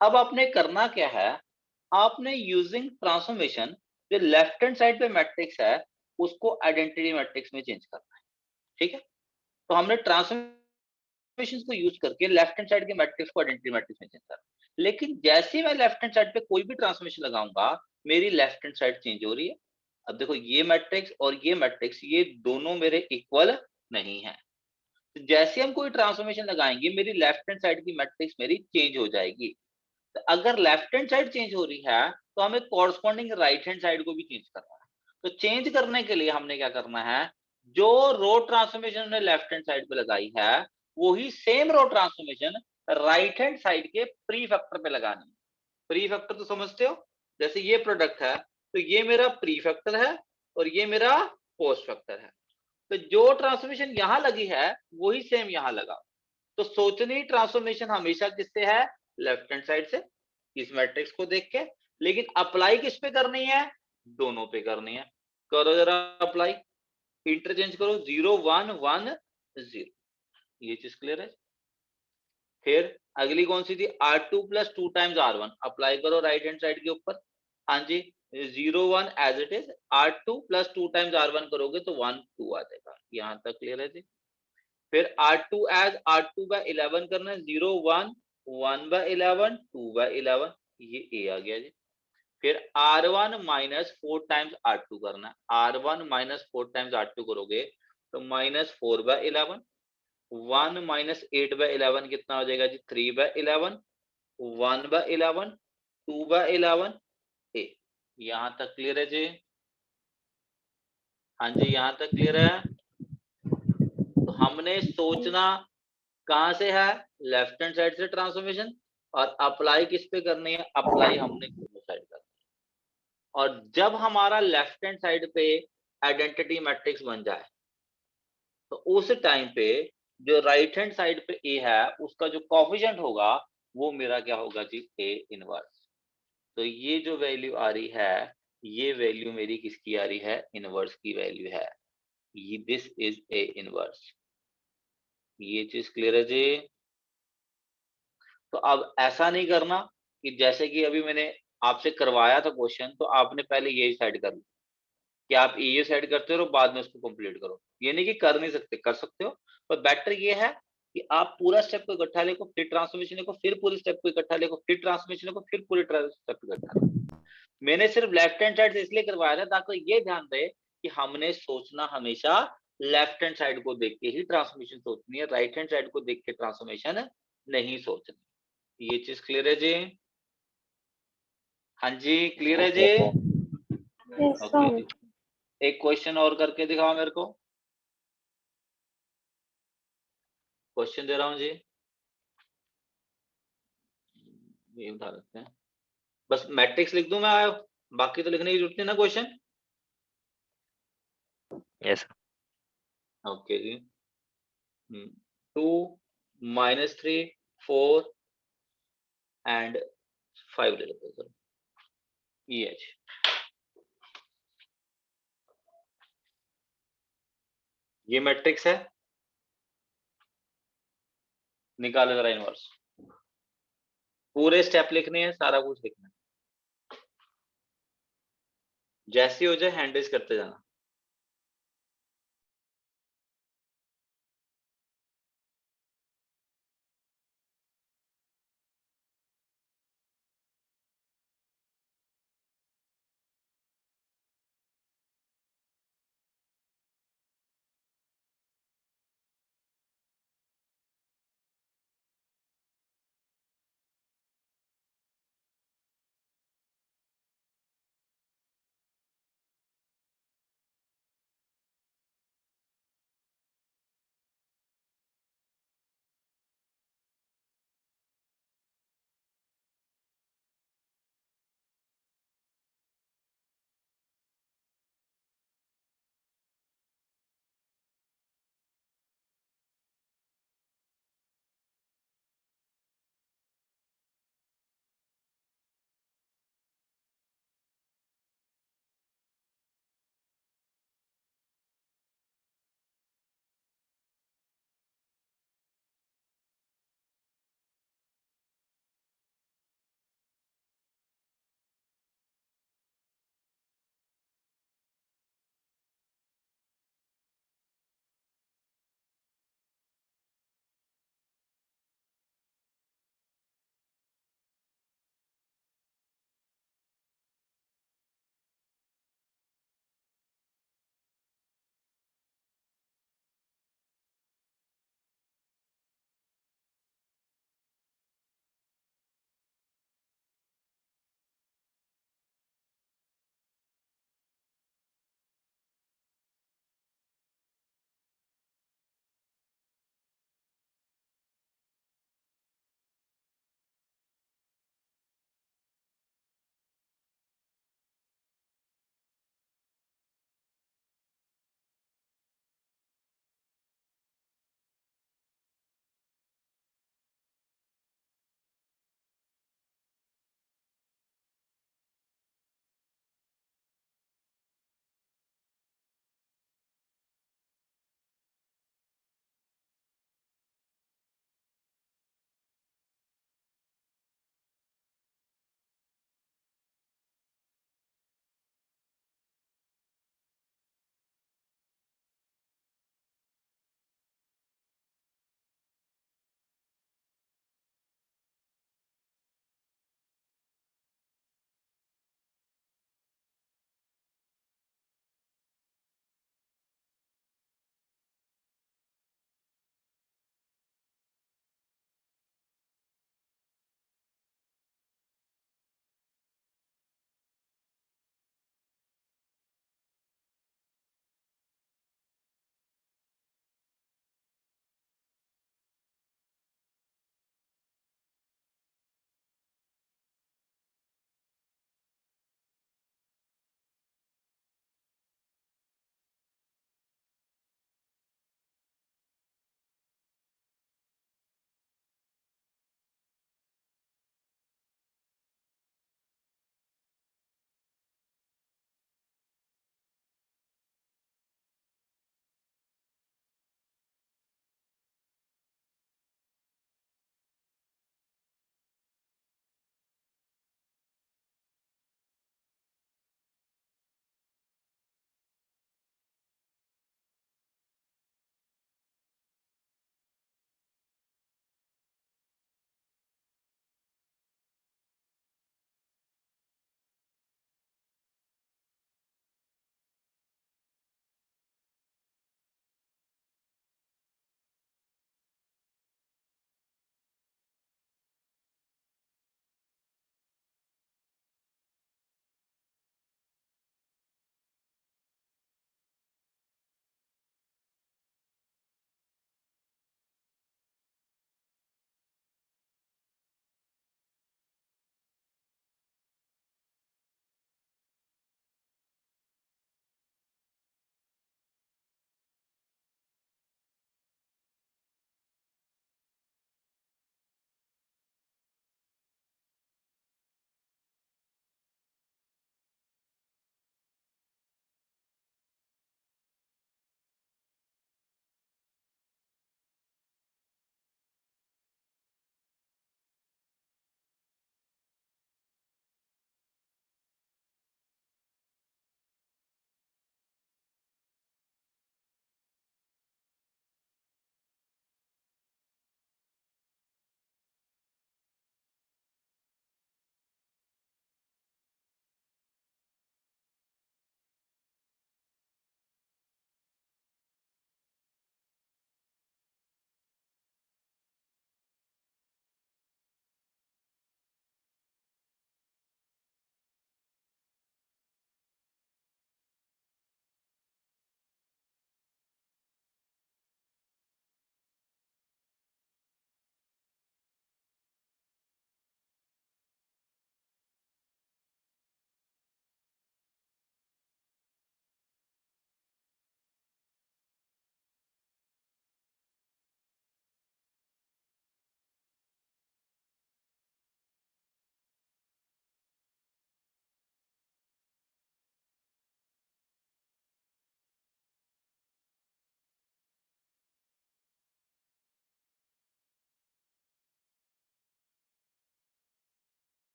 अब आपने करना क्या है, आपने यूजिंग ट्रांसफॉर्मेशन जो लेफ्ट हैंड साइड पे मैट्रिक्स है उसको आइडेंटिटी मैट्रिक्स में चेंज करना है। ठीक है, तो हमने ट्रांसफॉर्मेशन को यूज करके लेफ्ट हैंड साइड के मैट्रिक्स को आइडेंटिटी मैट्रिक्स में चेंज करना है। लेकिन जैसे ही मैं लेफ्ट हैंड साइड पे कोई भी ट्रांसफॉर्मेशन लगाऊंगा, मेरी लेफ्ट हैंड साइड चेंज हो रही है। अब देखो ये मैट्रिक्स और ये मैट्रिक्स ये दोनों मेरे इक्वल नहीं है, तो जैसे हम कोई ट्रांसफॉर्मेशन लगाएंगे मेरी लेफ्ट हैंड साइड की मैट्रिक्स मेरी चेंज हो जाएगी। तो अगर लेफ्ट हैंड साइड चेंज हो रही है तो हमें कॉरस्पॉन्डिंग राइट हैंड साइड को भी चेंज करना है। तो चेंज करने के लिए हमने क्या करना है, जो रो ट्रांसफॉर्मेशन हमने लेफ्ट हैंड साइड पे लगाई है वही same row transformation right hand side के प्री फैक्टर पे लगानी है। प्री फैक्टर तो समझते हो, जैसे ये प्रोडक्ट है तो ये मेरा प्री फैक्टर है और ये मेरा पोस्ट फैक्टर है, तो जो ट्रांसफॉर्मेशन यहां लगी है वही सेम यहां लगा। तो सोचनी ट्रांसफॉर्मेशन हमेशा किससे है, लेफ्ट हैंड साइड से, इस मैट्रिक्स को देख के। लेकिन अप्लाई किस पे करनी है, दोनों पे करनी है। करो जरा अप्लाई, इंटरचेंज करो 0 1 1 0, ये चीज क्लियर है। फिर अगली कौन सी थी, R2 plus 2 times R1, apply करो राइट हैंड साइड के ऊपर। हाँ जी, 0 1 as it is, R2 plus 2 times R1 करोगे तो 1 2 आ जाएगा। यहाँ तक क्लियर है जी। फिर R2 एज R2 बाय 11 करना है, 0 1 1 बाय 11 2 बाय 11, ये A आ गया जी। फिर R1 माइनस 4 टाइम्स R2 करना है, R1 माइनस 4 टाइम्स R2 करोगे तो माइनस 4 बाय 11, 1 माइनस 8 बाय 11 कितना हो जाएगा जी, 3 बाय 11, 1 बाय 11, 2 बाय 11 A। यहां तक क्लियर है जी। हाँ जी, यहां तक क्लियर है। तो हमने सोचना कहां से है, लेफ्ट हैंड साइड से ट्रांसफॉर्मेशन, और अप्लाई किस पे करनी है, अप्लाई हमने दोनों साइड करनी है। और जब हमारा लेफ्ट हैंड साइड पे आइडेंटिटी मैट्रिक्स बन जाए तो उस टाइम पे जो राइट हैंड साइड पे ए है उसका जो कोफिशिएंट होगा वो मेरा क्या होगा जी, ए इनवर्स। तो ये जो वैल्यू आ रही है ये वैल्यू मेरी किसकी आ रही है, इनवर्स की वैल्यू है। ये दिस इज ए इनवर्स। ये चीज क्लियर है जी। तो अब ऐसा नहीं करना कि जैसे कि अभी मैंने आपसे करवाया था क्वेश्चन तो आपने पहले ये साइड कर लिया कि आप ये साइड करते रहो बाद में उसको कंप्लीट करो। ये नहीं कि कर नहीं सकते, कर सकते हो, पर बेटर ये है कि आप पूरा स्टेप को इकट्ठा लेको, फिर ट्रांसफॉर्मेशन लेको, फिर पूरे स्टेप को इकट्ठा लेको, फिर ट्रांसफॉर्मेशन लेको, फिर पूरे स्टेप को इकट्ठा लेको। मैंने सिर्फ लेफ्ट हैंड साइड से इसलिए करवाया था ताकि ये ध्यान रहे कि हमने सोचना हमेशा लेफ्ट हैंड साइड को देख के ही ट्रांसफॉर्मेशन सोचनी है, राइट हैंड साइड को देख के ट्रांसफॉर्मेशन नहीं सोचनी। ये चीज क्लियर है जी। हाँ जी, क्लियर है जी। Yes, okay sir. जी, एक क्वेश्चन और करके दिखाओ मेरे को। क्वेश्चन दे रहा हूँ जी, ये उठा लेते हैं। बस मैट्रिक्स लिख दूं मैं, बाकी तो लिखने की जरूरत नहीं ना क्वेश्चन। Yes, sir. ओके जी। 2 माइनस 3 4 एंड 5 ले लेते हैं सर, ये है। ये मैट्रिक्स है, निकालो जरा इनवर्स। पूरे स्टेप लिखने हैं, सारा कुछ लिखना है, जैसे हो जाए हैंड रेज करते जाना।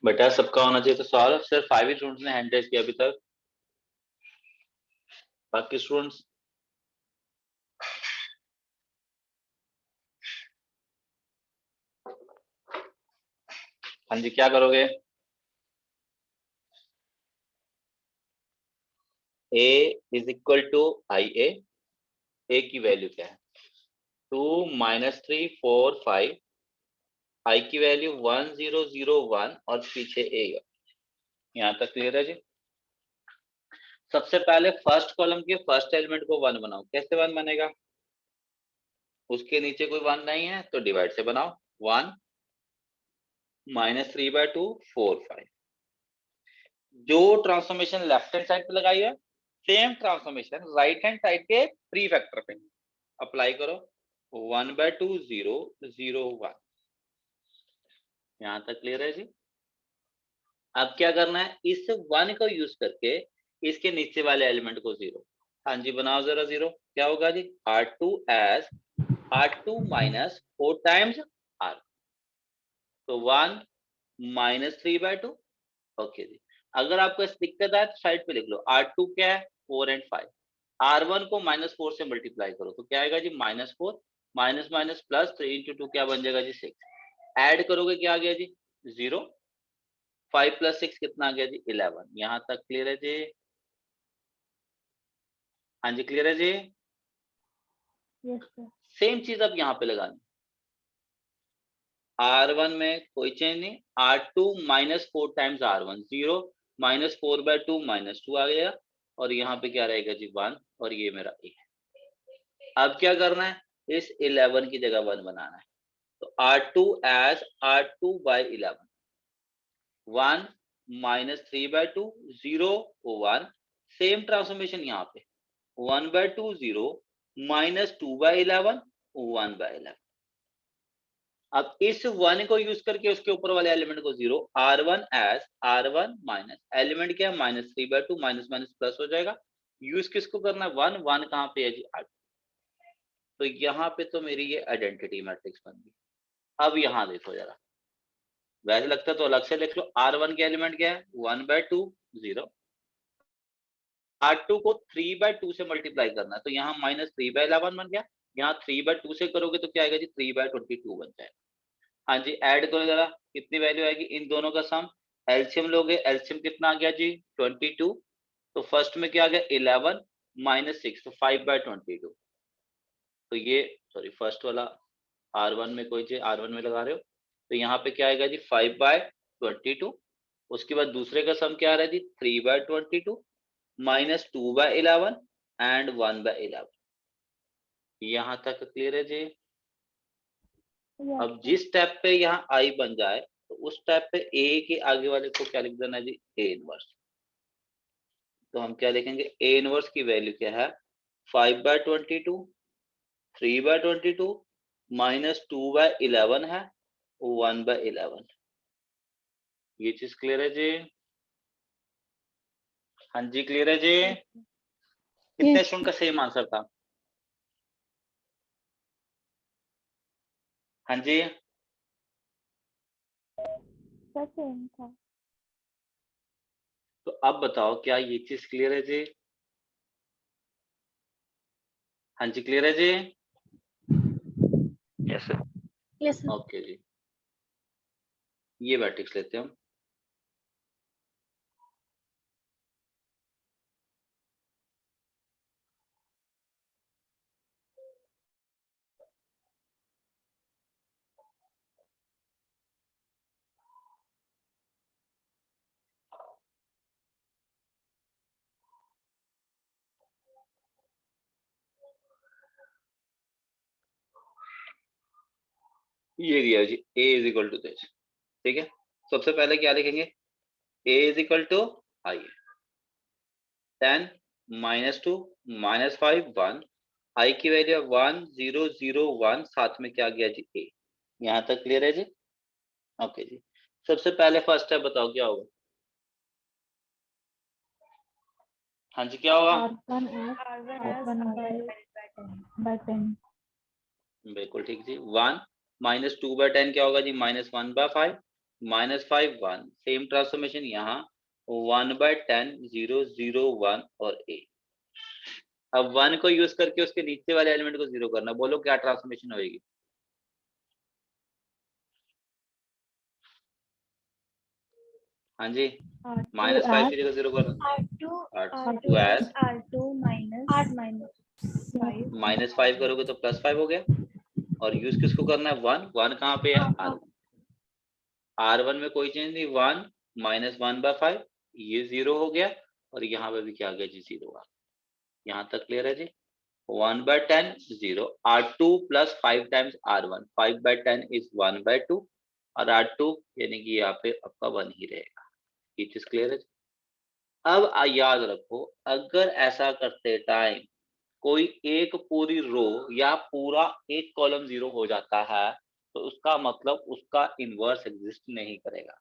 बेटा सबका होना चाहिए तो सवाल, सिर्फ 5 ही स्टूडेंट्स ने हैंड रेज किया अभी तक, बाकी स्टूडेंट्स हाँ जी क्या करोगे? a इज इक्वल टू आई ए की वैल्यू क्या है? 2 -3 4 5, आई की वैल्यू 1 0 0 1 और पीछे a। यहाँ तक क्लियर है जी? सबसे पहले फर्स्ट कॉलम के फर्स्ट एलिमेंट को 1 बनाओ। कैसे 1 बनेगा? उसके नीचे कोई 1 नहीं है तो डिवाइड से बनाओ। 1 -3/2 4 5। जो ट्रांसफॉर्मेशन लेफ्ट हैंड साइड पे लगाई है, same transformation right hand side के प्री फैक्टर पे अप्लाई करो। 1/2 0 0 1। यहां तक क्लियर है जी? अब क्या करना है, इस 1 को यूज करके इसके नीचे वाले एलिमेंट को 0। हाँ जी बनाओ जरा 0। क्या होगा जी? R2 as R2 minus 4 times R। तो 1 -3/2। ओके जी। अगर आपको इस दिक्कत आए तो साइड पे लिख लो। R2 क्या है? 4 and 5। R1 को -4 से मल्टीप्लाई करो तो क्या आएगा जी? -4 माइनस माइनस प्लस 3 × 2 क्या बन जाएगा जी? 6। ऐड करोगे क्या आ गया जी? 0। 5 + 6 कितना आ गया जी? 11। यहाँ तक क्लियर है जी? हाँ जी क्लियर है जी? Yes sir. सेम चीज अब यहाँ पे लगानी। R1 में कोई चेंज नहीं। R2 -4 टाइम्स R1 0 -4/2 -2 आ गया और यहाँ पे क्या रहेगा जी? 1 और ये मेरा A है। अब क्या करना है, इस 11 की जगह 1 बनाना है तो R2 as R2/11। 1 -3/2 0 1। Same transformation यहाँ पे 1/2 0 -2/11 1/11। अब इस 1 को यूज करके उसके ऊपर वाले एलिमेंट को 0। R1 as R1 minus element क्या है? -3/2 माइनस माइनस प्लस हो जाएगा। यूज किसको करना है? 1 1 कहाँ पे है जी? R2। तो यहाँ पे तो मेरी ये आइडेंटिटी मैट्रिक्स बन गई। अब यहाँ देखो जरा, वैसे लगता तो अलग से लिख लो। R1 के एलिमेंट क्या है? 1/2 0। R2 को 3/2 से मल्टीप्लाई करना है तो यहाँ -3/11 बन गया। यहाँ 3/2 से करोगे तो क्या आएगा जी? 3/22 बन जाएगा। हाँ जी ऐड करो जरा, कितनी वैल्यू आएगी इन दोनों का सम? एलसीएम लोगे, एलसीएम कितना आ गया जी? 22। तो फर्स्ट में क्या आ गया? 11 -6 तो 5/22। तो ये सॉरी फर्स्ट वाला R1 में कोई चीज R1 में लगा रहे हो तो यहाँ पे क्या आएगा जी? 5/22। उसके बाद दूसरे का सम क्या आ रहा है जी? 3/22 -2/11 एंड 1/11। यहाँ तक क्लियर है जी? यस अब सर। जिस स्टेप पे यहाँ आई बन जाए तो उस स्टेप पे ए के आगे वाले को क्या लिख देना है जी? A inverse. तो हम क्या लिखेंगे? ए इनवर्स की वैल्यू क्या है? 5/22 3/22 -2/11 है 1/11। ये चीज क्लियर है जी? हाँ जी क्लियर है जी? कितने Yes. स्टूडेंट का सेम आंसर था? हाँ जी सर सेम था। तो अब बताओ क्या ये चीज क्लियर है जी? हाँ जी क्लियर है जी? Yes, sir. Yes, sir. Okay जी, ये मैट्रिक्स लेते हैं हम। ये दिया जी a is equal to this. ठीक है, सबसे पहले क्या लिखेंगे? a is equal to I 10 -2 -5 1। I की वैल्यू 1 0 0 1, साथ में क्या गया जी? a। यहाँ तक क्लियर है जी? ओके जी, सबसे पहले फर्स्ट स्टेप बताओ क्या होगा? हाँ जी क्या होगा? R1 as R1/10। बिल्कुल ठीक जी। 1 -2/10 क्या होगा जी? -1/5 -5 1, सेम ट्रांसफॉर्मेशन यहाँ 1/10 0 0 1 और a। अब 1 को यूज करके उसके नीचे वाले एलिमेंट को 0 करना, बोलो क्या ट्रांसफॉर्मेशन होगी? हाँ जी, -5 की जगह 0 करना, R2 as -5 करोगे तो +5 हो गया, और यूज किसको करना है? 1 कहाँ पे है? R1 में कोई चेंज नहीं, 1 -1/5 ये 0 हो गया, और यहाँ पे भी क्या आ गया जी? 0 आ गया। यहाँ तक क्लियर है जी? 1/10 0, R2 + 5 टाइम्स R1, 5/10 इज 1/2, और R2 यानी कि यहाँ पे आपका 1 ही रहेगा। ये चीज क्लियर है जी? अब याद रखो, अगर ऐसा करते टाइम कोई एक पूरी रो या पूरा एक कॉलम 0 हो जाता है, तो उसका मतलब उसका इनवर्स एग्जिस्ट नहीं करेगा,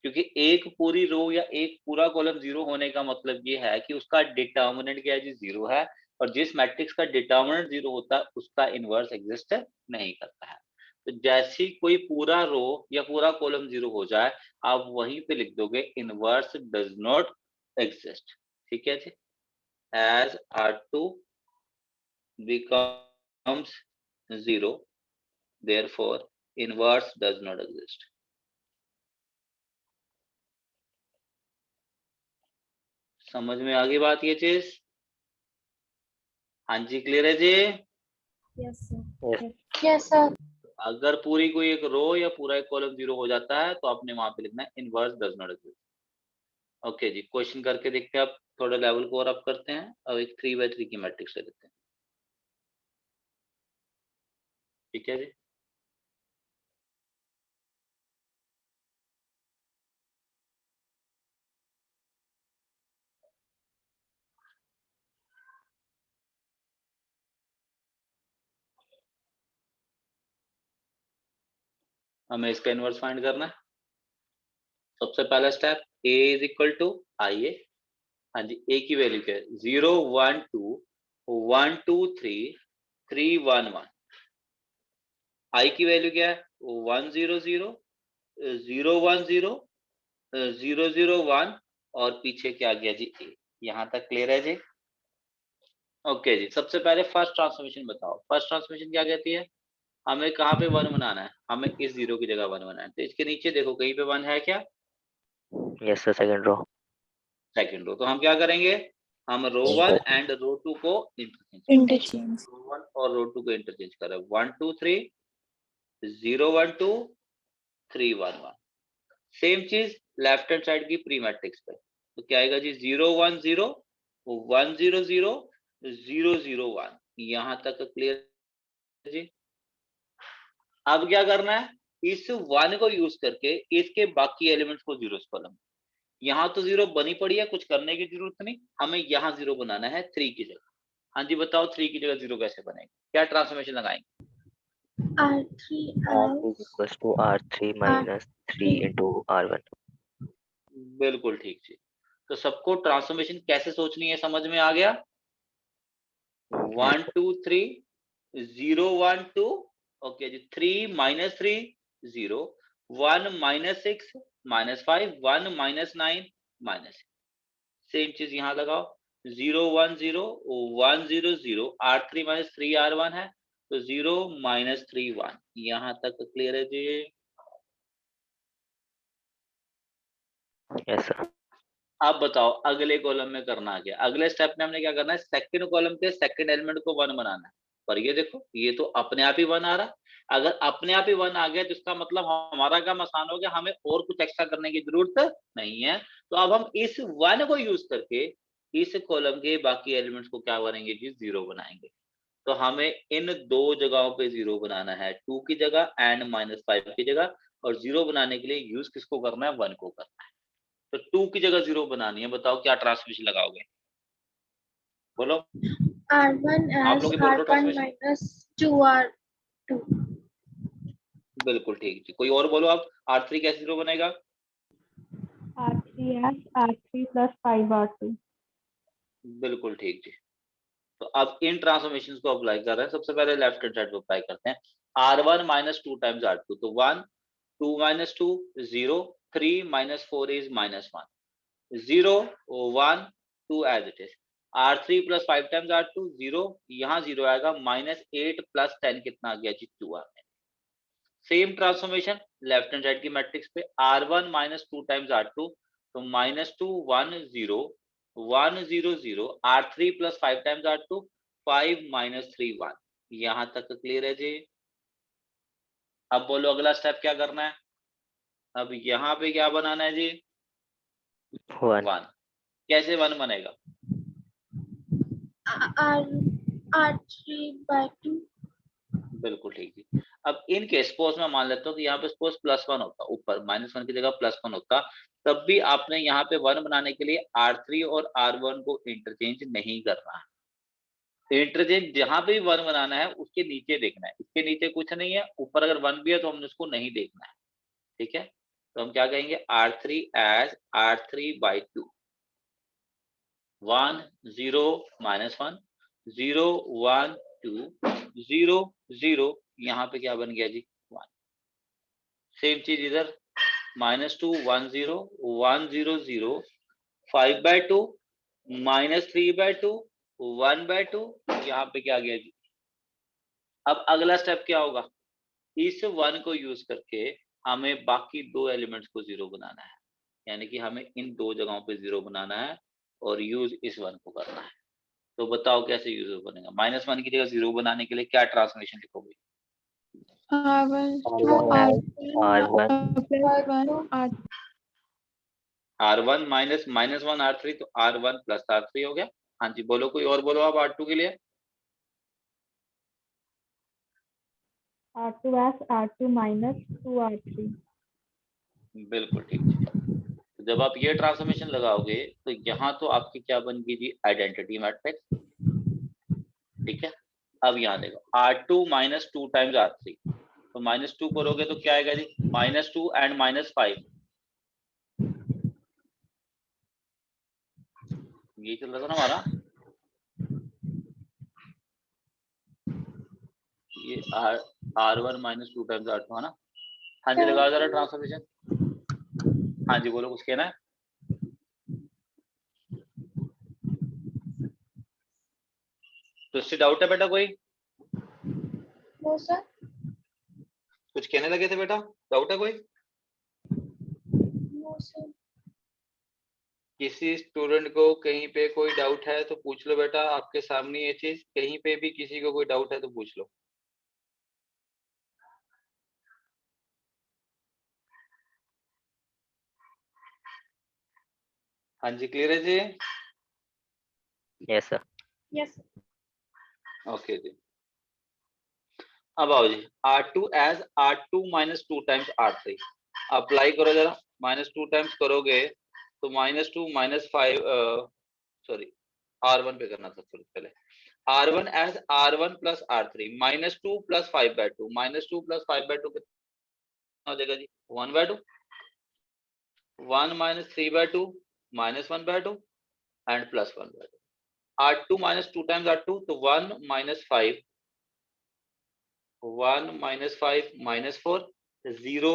क्योंकि एक पूरी रो या एक पूरा कॉलम 0 होने का मतलब ये है कि उसका डिटर्मिनेंट क्या है जी? 0 है, और जिस मैट्रिक्स का डिटर्मिनेंट 0 होता है उसका इनवर्स एग्जिस्ट नहीं करता है। तो जैसे ही कोई पूरा रो या पूरा कॉलम 0 हो जाए, आप वहीं पे लिख दोगे इनवर्स डज नॉट एग्जिस्ट। ठीक है जी? As R2 becomes 0, therefore inverse does not exist। समझ में आ गई बात ये चीज? हाँ जी, क्लियर है जी? Yes, sir. अगर पूरी कोई एक रो या पूरा एक कॉलम 0 हो जाता है, तो आपने वहां पे लिखना है inverse does not exist. Okay जी, क्वेश्चन करके देखते हैं, आप थोड़ा लेवल को और अप करते हैं। अब एक 3x3 की मैट्रिक्स ले लेते हैं। ठीक है जी? हमें इसका इनवर्स फाइंड करना है। सबसे पहला step, a is equal to, आइए, हाँ जी, a की वैल्यू क्या है? 0 1 2 1 2 3 3 1 1। i की वैल्यू क्या है? 1 0 0 0 1 0 0 0 1, और पीछे क्या गया जी? a। यहाँ तक क्लियर है जी? ओके जी, सबसे पहले फर्स्ट ट्रांसफॉर्मेशन बताओ। फर्स्ट ट्रांसफॉर्मेशन क्या कहती है? हमें कहाँ पे 1 बनाना है? हमें इस 0 की जगह 1 बनाना है। तो इसके नीचे देखो, कहीं पे 1 है क्या? Yes, sir. Second row. Second row. तो हम क्या करेंगे? हम रो 1 एंड रो 2 को Interchange. रो 1 और रो 2 को इंटरचेंज करें। 1 2 3 0 1 2 3 1 1। सेम चीज लेफ्ट हैंड साइड की प्री मैट्रिक्स पे। तो क्या आएगा जी? 0 1 0 1 0 0 0 0 1। यहाँ तक क्लियर जी? अब क्या करना है? इस 1 को यूज करके इसके बाकी एलिमेंट्स को 0 कॉलम। यहाँ तो 0 बनी पड़ी है, कुछ करने की जरूरत नहीं, हमें यहाँ 0 बनाना है 3 की जगह। हाँ जी, बताओ 3 की जगह 0 कैसे बनेगा? क्या ट्रांसफॉर्मेशन लगाएंगे? R3 R2 is equals to R3 minus 3 into R1. बिल्कुल ठीक जी। तो सबको ट्रांसफॉर्मेशन कैसे सोचनी है समझ में आ गया? 1 2 3 0 1 2, ओके जी, 3 -3 0 1 -6 -5 1 -9 -6। सेम चीज यहाँ लगाओ, 0 1 0 1 0 0 R3 - 3 R1 है, तो 0 -3 1। यहाँ तक क्लियर है जी? Yes, sir. अब बताओ अगले कॉलम में करना क्या? अगले स्टेप में हमने क्या करना है? सेकंड कॉलम के सेकंड एलिमेंट को 1 बनाना है। पर ये देखो, ये तो अपने आप ही 1 आ रहा है। अगर अपने आप ही 1 आ गया तो इसका मतलब हमारा काम आसान हो गया, हमें और कुछ एक्स्ट्रा करने की जरूरत नहीं है। तो अब हम इस 1 को यूज करके इस कॉलम के बाकी एलिमेंट्स को क्या बनाएंगे जी? 0 बनाएंगे। तो हमें इन दो जगहों पे 0 बनाना है, 2 की जगह एंड -5 की जगह। और 0 बनाने के लिए यूज किसको करना है? 1 को करना है। तो 2 की जगह 0 बनानी है, बताओ क्या ट्रांसमिशन लगाओगे? बोलो, R1 आप as लोग ही बोल रहे हो R1 ट्रांसमिशन। minus 2R2. बिल्कुल ठीक जी। कोई और बोलो आप, R3 कैसे 0 बनेगा? R3 as R3 plus 5 R2. बिल्कुल ठीक जी। तो अब इन ट्रांसफॉर्मेशंस को अप्लाई कर रहे हैं। सबसे पहले लेफ्ट हैंड साइड पे अप्लाई करते हैं। R1 - 2 टाइम्स R2, तो 1 2 minus 2 0, 3 minus 4 is minus 1, 0 1 2 as it is. R3 plus 5 times R2 0, यहाँ 0 आएगा, -8 plus 10 कितना आ गया जी 2 आ गया। Same transformation left hand side की मैट्रिक्स पे, R1 minus 2 times R2, तो -2 1 0 1 0 0, R3 plus 5 times R2 5 minus 3 1। यहाँ तक क्लियर है जी। अब बोलो अगला स्टेप क्या करना है। अब यहाँ पे क्या बनाना है जी, 1 1। कैसे 1 बनेगा, R3 by 2. बिल्कुल ठीक जी। अब इन केस सपोज मैं मान लेता हूँ कि यहाँ पे सपोज +1 होता, ऊपर -1 की जगह +1 होता, तब भी आपने यहाँ पे 1 बनाने के लिए R3 और R1 को इंटरचेंज नहीं करना है। इंटरचेंज जहां पे भी 1 बनाना है उसके नीचे देखना है, इसके नीचे कुछ नहीं है, ऊपर अगर 1 भी है तो हमने उसको नहीं देखना है। ठीक है, तो हम क्या कहेंगे, R3 as R3 by 2, 1 0 -1 0 1 2 0 0, यहाँ पे क्या बन गया जी 1। सेम चीज इधर, -2 1 0 1 0 0, 5 by 2 -3 by 2 1 by 2, यहाँ पे क्या गया जी। अब अगला स्टेप क्या होगा, इस 1 को यूज करके हमें बाकी दो एलिमेंट्स को 0 बनाना है, यानी कि हमें इन दो जगहों पे 0 बनाना है और यूज इस 1 को करना है। तो बताओ कैसे यूज बनेगा। -1 की जगह 0 बनाने के लिए क्या ट्रांसफॉर्मेशन लिखोगे, R1 R1 minus -1 R3, तो R1 plus R3 हो गया। हाँ जी बोलो, कोई और बोलो आप R2 के लिए। R2 as R2 minus 2 R3। बिल्कुल ठीक है। तो जब आप ये ट्रांसफॉर्मेशन लगाओगे तो यहाँ तो आपकी क्या बन गई जी, आइडेंटिटी मैट्रिक्स। ठीक है, अब यहाँ देखो R2 minus 2 times R3, तो -2 करोगे तो क्या आएगा जी, -2 and -5, ये चल रहा था ना हमारा, ये R1 minus 2 times R2 है ना। हाँ जी लगाओ जरा ट्रांसफॉर्मेशन। हाँ जी बोलो, कुछ कहना है। तो इससे डाउट है बेटा कोई, No, sir. कुछ कहने लगे थे बेटा, डाउट है कोई। No, sir. किसी स्टूडेंट को कहीं पे कोई डाउट है तो पूछ लो बेटा, आपके सामने ये चीज, कहीं पे भी किसी को कोई डाउट है तो पूछ लो। हाँ जी क्लियर है जी। yes sir Yes. ओके जी, अब आओ जी, R2 as R2 minus 2 times R3 apply करो जरा। -2 टाइम्स करोगे तो -2 -5, सॉरी R1 पे करना था थोड़ी पहले। R1 as R1 plus R3, -2 plus 5 by 2, -2 plus 5 by 2 कितना हो जाएगा जी, 1 by 2, 1 minus 3 by 2, -1 by 2 and plus 1 by 2। R2 minus 2 times R2, तो 1 minus 5, 1 minus 5 minus 4, 0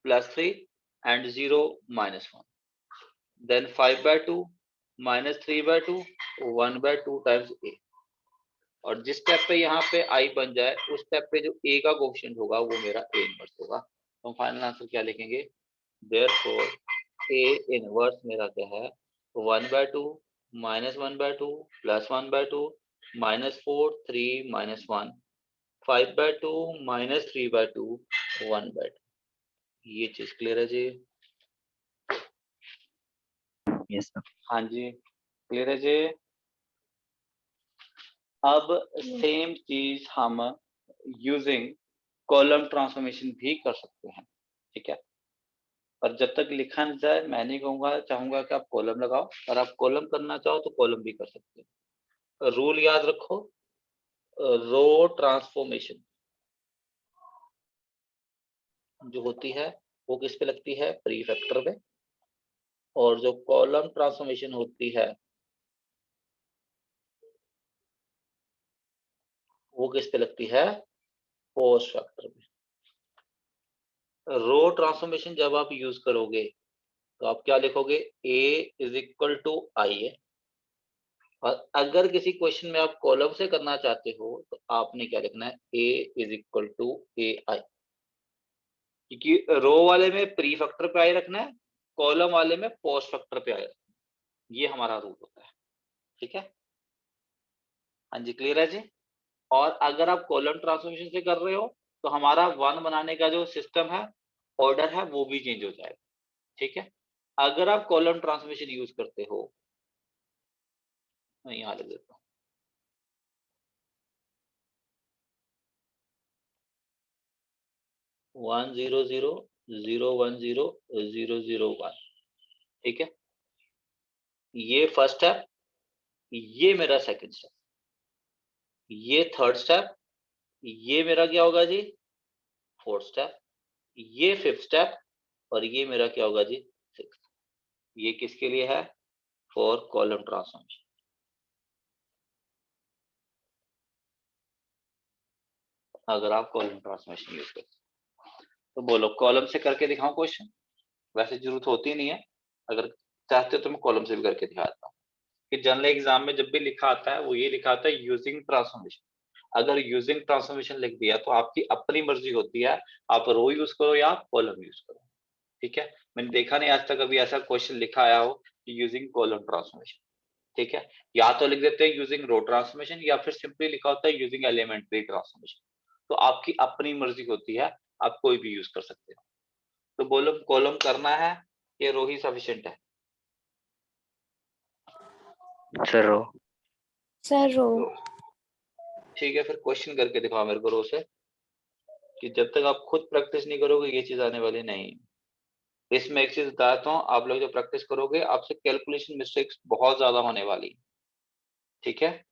plus 3 and 0 minus 1, then 5 by 2 minus 3 by 2, 1 by 2 times a। और जिस step पे यहाँ पे i बन जाए उस स्टेप पे जो a का कोएफिशिएंट होगा वो मेरा a इनवर्स होगा। तो फाइनल आंसर क्या लिखेंगे, therefore a इनवर्स मेरा क्या है, 1 by 2 -1 by 2 +1 by 2 -4 3 -1 5 by 2 -3 by 2 1 by 2। ये चीज क्लियर है जी। yes sir हाँ जी क्लियर है जी। अब सेम चीज हम यूजिंग कॉलम ट्रांसफॉर्मेशन भी कर सकते हैं। ठीक है, पर जब तक लिखा न जाए मैं नहीं कहूंगा, चाहूंगा कि आप कॉलम लगाओ, और आप कॉलम करना चाहो तो कॉलम भी कर सकते हो। रूल याद रखो, रो ट्रांसफॉर्मेशन जो होती है वो किस पे लगती है, प्रीफैक्टर पे, और जो कॉलम ट्रांसफॉर्मेशन होती है वो किस पे लगती है, पोस्ट फैक्टर पे। रो ट्रांसफॉर्मेशन जब आप यूज करोगे तो आप क्या लिखोगे, a इज इक्वल टू आई है, और अगर किसी क्वेश्चन में आप कॉलम से करना चाहते हो तो आपने क्या लिखना है, a इज इक्वल टू ए आई, क्योंकि रो वाले में प्री फैक्टर पे आई रखना है, कॉलम वाले में पोस्ट फैक्टर पे आई रखना है, ये हमारा रूल होता है। ठीक है, हाँ जी, क्लियर है जी। और अगर आप कॉलम ट्रांसफॉर्मेशन से कर रहे हो तो हमारा वन बनाने का जो सिस्टम है, ऑर्डर है, वो भी चेंज हो जाएगा। ठीक है, अगर आप कॉलम ट्रांसफॉर्मेशन यूज करते हो, मैं यहाँ लिख देता हूँ, one zero zero zero one zero zero zero one, ठीक है, ये फर्स्ट स्टेप, ये मेरा सेकंड स्टेप, ये थर्ड स्टेप, ये मेरा क्या होगा जी, फोर्थ स्टेप, ये फिफ्थ स्टेप, और ये मेरा क्या होगा जी, सिक्स। ये किसके लिए है, फॉर कॉलम ट्रांसफॉर्मेशन। अगर आप कॉलम ट्रांसफॉर्मेशन यूज करते तो बोलो कॉलम से करके दिखाऊं क्वेश्चन, वैसे जरूरत होती नहीं है, अगर चाहते हो तो मैं कॉलम से भी करके दिखाता हूँ। कि जनरल एग्जाम में जब भी लिखा आता है वो ये लिखा आता है यूजिंग ट्रांसफॉर्मेशन। अगर यूजिंग ट्रांसफॉर्मेशन लिख दिया तो आपकी अपनी मर्जी होती है, आप रो यूज करो या आप कॉलम यूज करो। ठीक है, मैंने देखा नहीं आज तक अभी ऐसा क्वेश्चन लिखा आया हो कि यूजिंग कॉलम ट्रांसफॉर्मेशन। ठीक है, या तो लिख देते हैं यूजिंग रो ट्रांसफॉर्मेशन, या फिर सिंपली लिखा होता है यूजिंग एलिमेंट्री ट्रांसफॉर्मेशन। तो आपकी अपनी मर्जी होती है, आप कोई भी यूज कर सकते हो। तो बोलो कॉलम करना है या रो ही सफिशिएंट है। सर रो। Sir, row. ठीक है, फिर क्वेश्चन करके दिखाओ मेरे को रो से, कि जब तक आप खुद प्रैक्टिस नहीं करोगे ये चीज आने वाली नहीं। इसमें एक चीज बताता हूँ, आप लोग जो प्रैक्टिस करोगे आपसे कैलकुलेशन मिस्टेक्स बहुत ज्यादा होने वाली। ठीक है,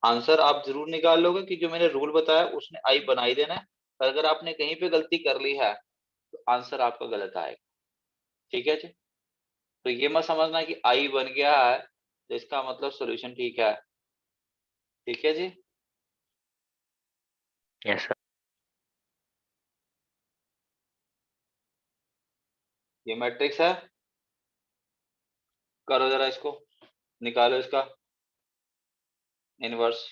आंसर आप जरूर निकाल लोगे कि जो मैंने रूल बताया उसने आई बना ही देना है, पर अगर आपने कहीं पे गलती कर ली है तो आंसर आपका गलत आएगा। ठीक है जी, तो ये मत समझना कि आई बन गया है तो इसका मतलब सॉल्यूशन ठीक है। ठीक है जी, यस सर। ये मैट्रिक्स है, करो जरा इसको, निकालो इसका इनवर्स।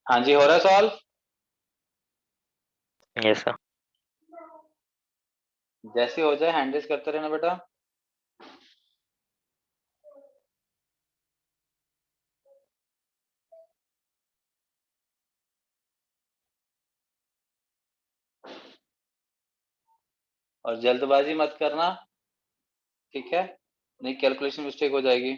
हाँ जी, हो रहा है सॉल्व? Yes, sir. जैसे हो जाए हैंड रेज करते रहना बेटा। और जल्दबाजी मत करना, ठीक है? नहीं कैलकुलेशन मिस्टेक हो जाएगी।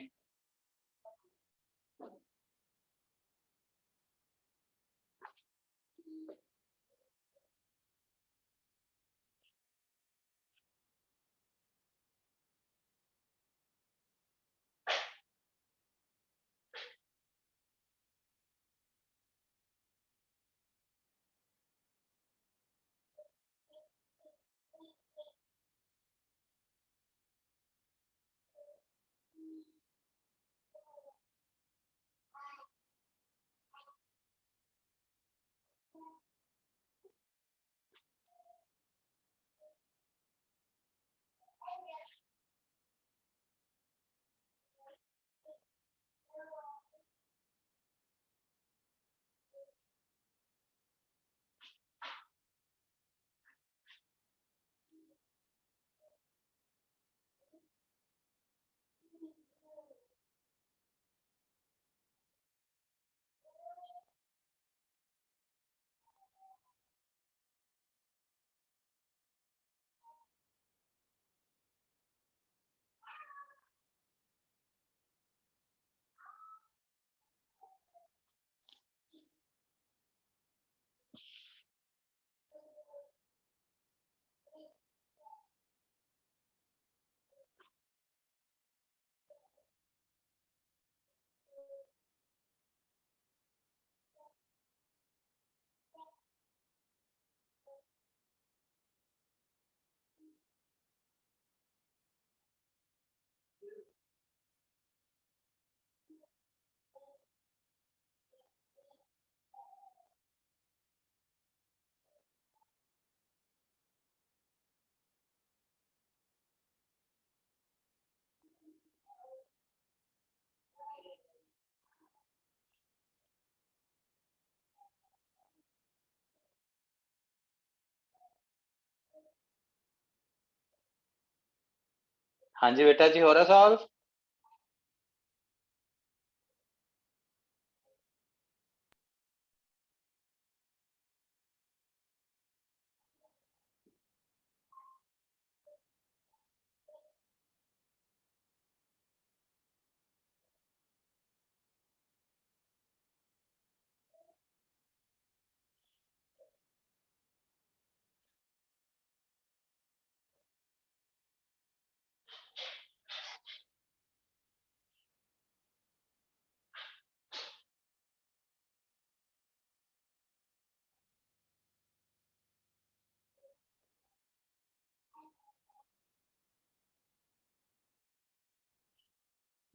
हाँ जी बेटा जी, हो रहा है सॉल्व?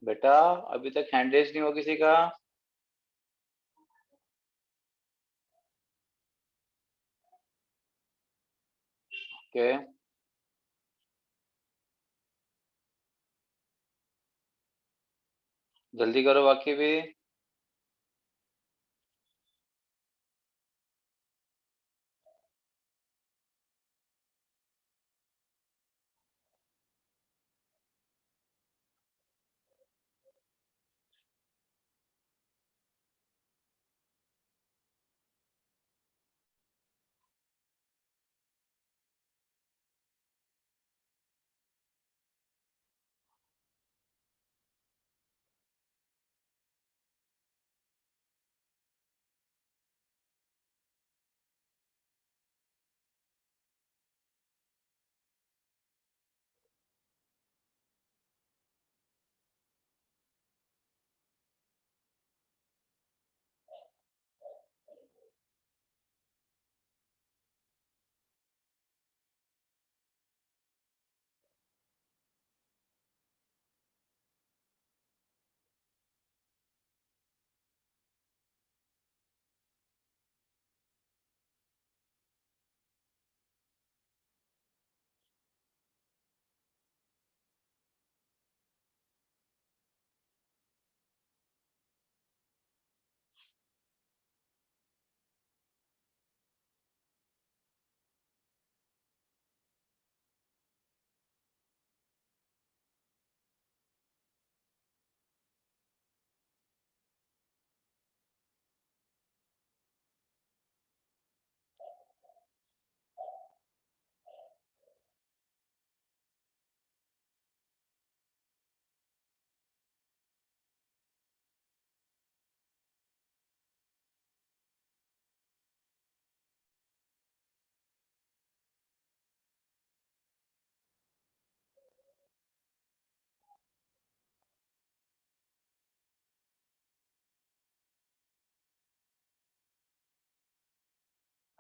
बेटा अभी तक हैंड रेज नहीं हो किसी का। ओके, जल्दी करो बाकी भी।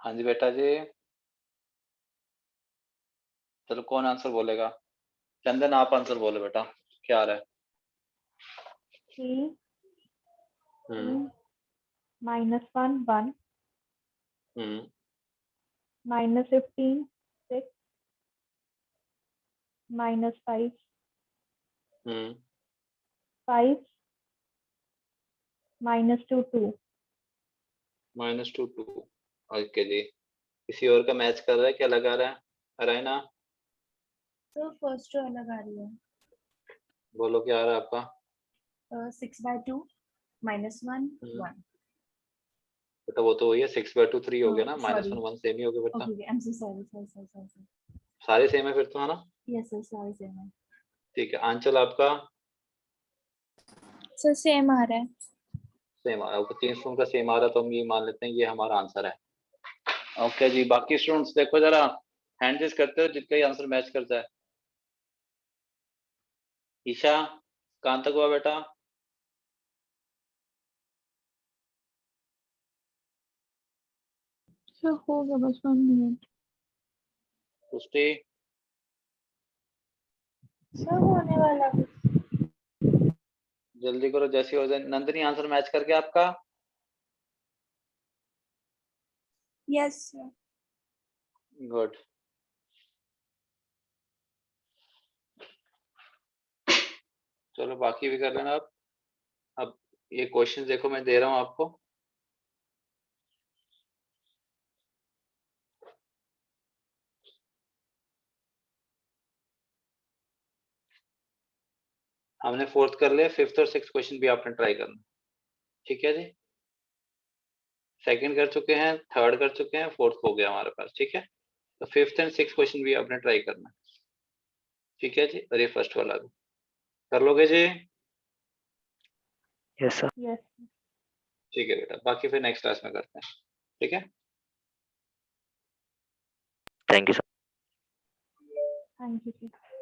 हाँ जी बेटा जी, चलो कौन आंसर बोलेगा? चंदन आप आंसर बोलो बेटा, क्या आ रहा है? 3 हम्म -1 1 हम्म -15 6 -5 हम्म 5 -2 2 -2 2। ओके जी, किसी और का मैच कर रहा है क्या लगा रहा है? अरायना सर फर्स्ट रो अलग आ रही है। बोलो क्या आ रहा है आपका? 6/2 -1 हम्म। 1। बेटा वो तो वही है, 6/2 3 हो गया ना, sorry. -1 1 सेम ही हो गया बेटा। Okay, I'm so sorry. सारे सेम है फिर तो, है ना? Yes, sir, sorry, same. ठीक है, आंचल आपका सर सेम आ रहा है। सेम आ रहा है, 3 स्टूडेंट का सेम आ रहा है, तो हम ये मान लेते हैं ये हमारा आंसर है। ओके जी, बाकी स्टूडेंट्स देखो जरा, हैंड रेज करते हो जिसका ही आंसर मैच करता है। ईशा कहाँ तक हुआ बेटा? सर हो गया बस 1 मिनट। पुष्टि सर होने वाला है। जल्दी करो, जैसी हो जाए। नंदिनी आंसर मैच करके आपका? Yes, sir. गुड। चलो बाकी भी कर लेना आप। अब ये क्वेश्चन देखो मैं दे रहा हूँ आपको। हमने 4th कर लिया, 5th और 6th क्वेश्चन भी आपने ट्राई करना, ठीक है जी? 2nd कर चुके हैं, 3rd कर चुके हैं, 4th हो गया हमारे पास, ठीक है? तो 5th एंड 6th क्वेश्चन भी आपने ट्राई करना, ठीक है जी? और ये फर्स्ट वाला भी कर लोगे जी? Yes, sir. yes ठीक है बेटा, बाकी फिर नेक्स्ट क्लास में करते हैं, ठीक है? Thank you, sir. thank you sir.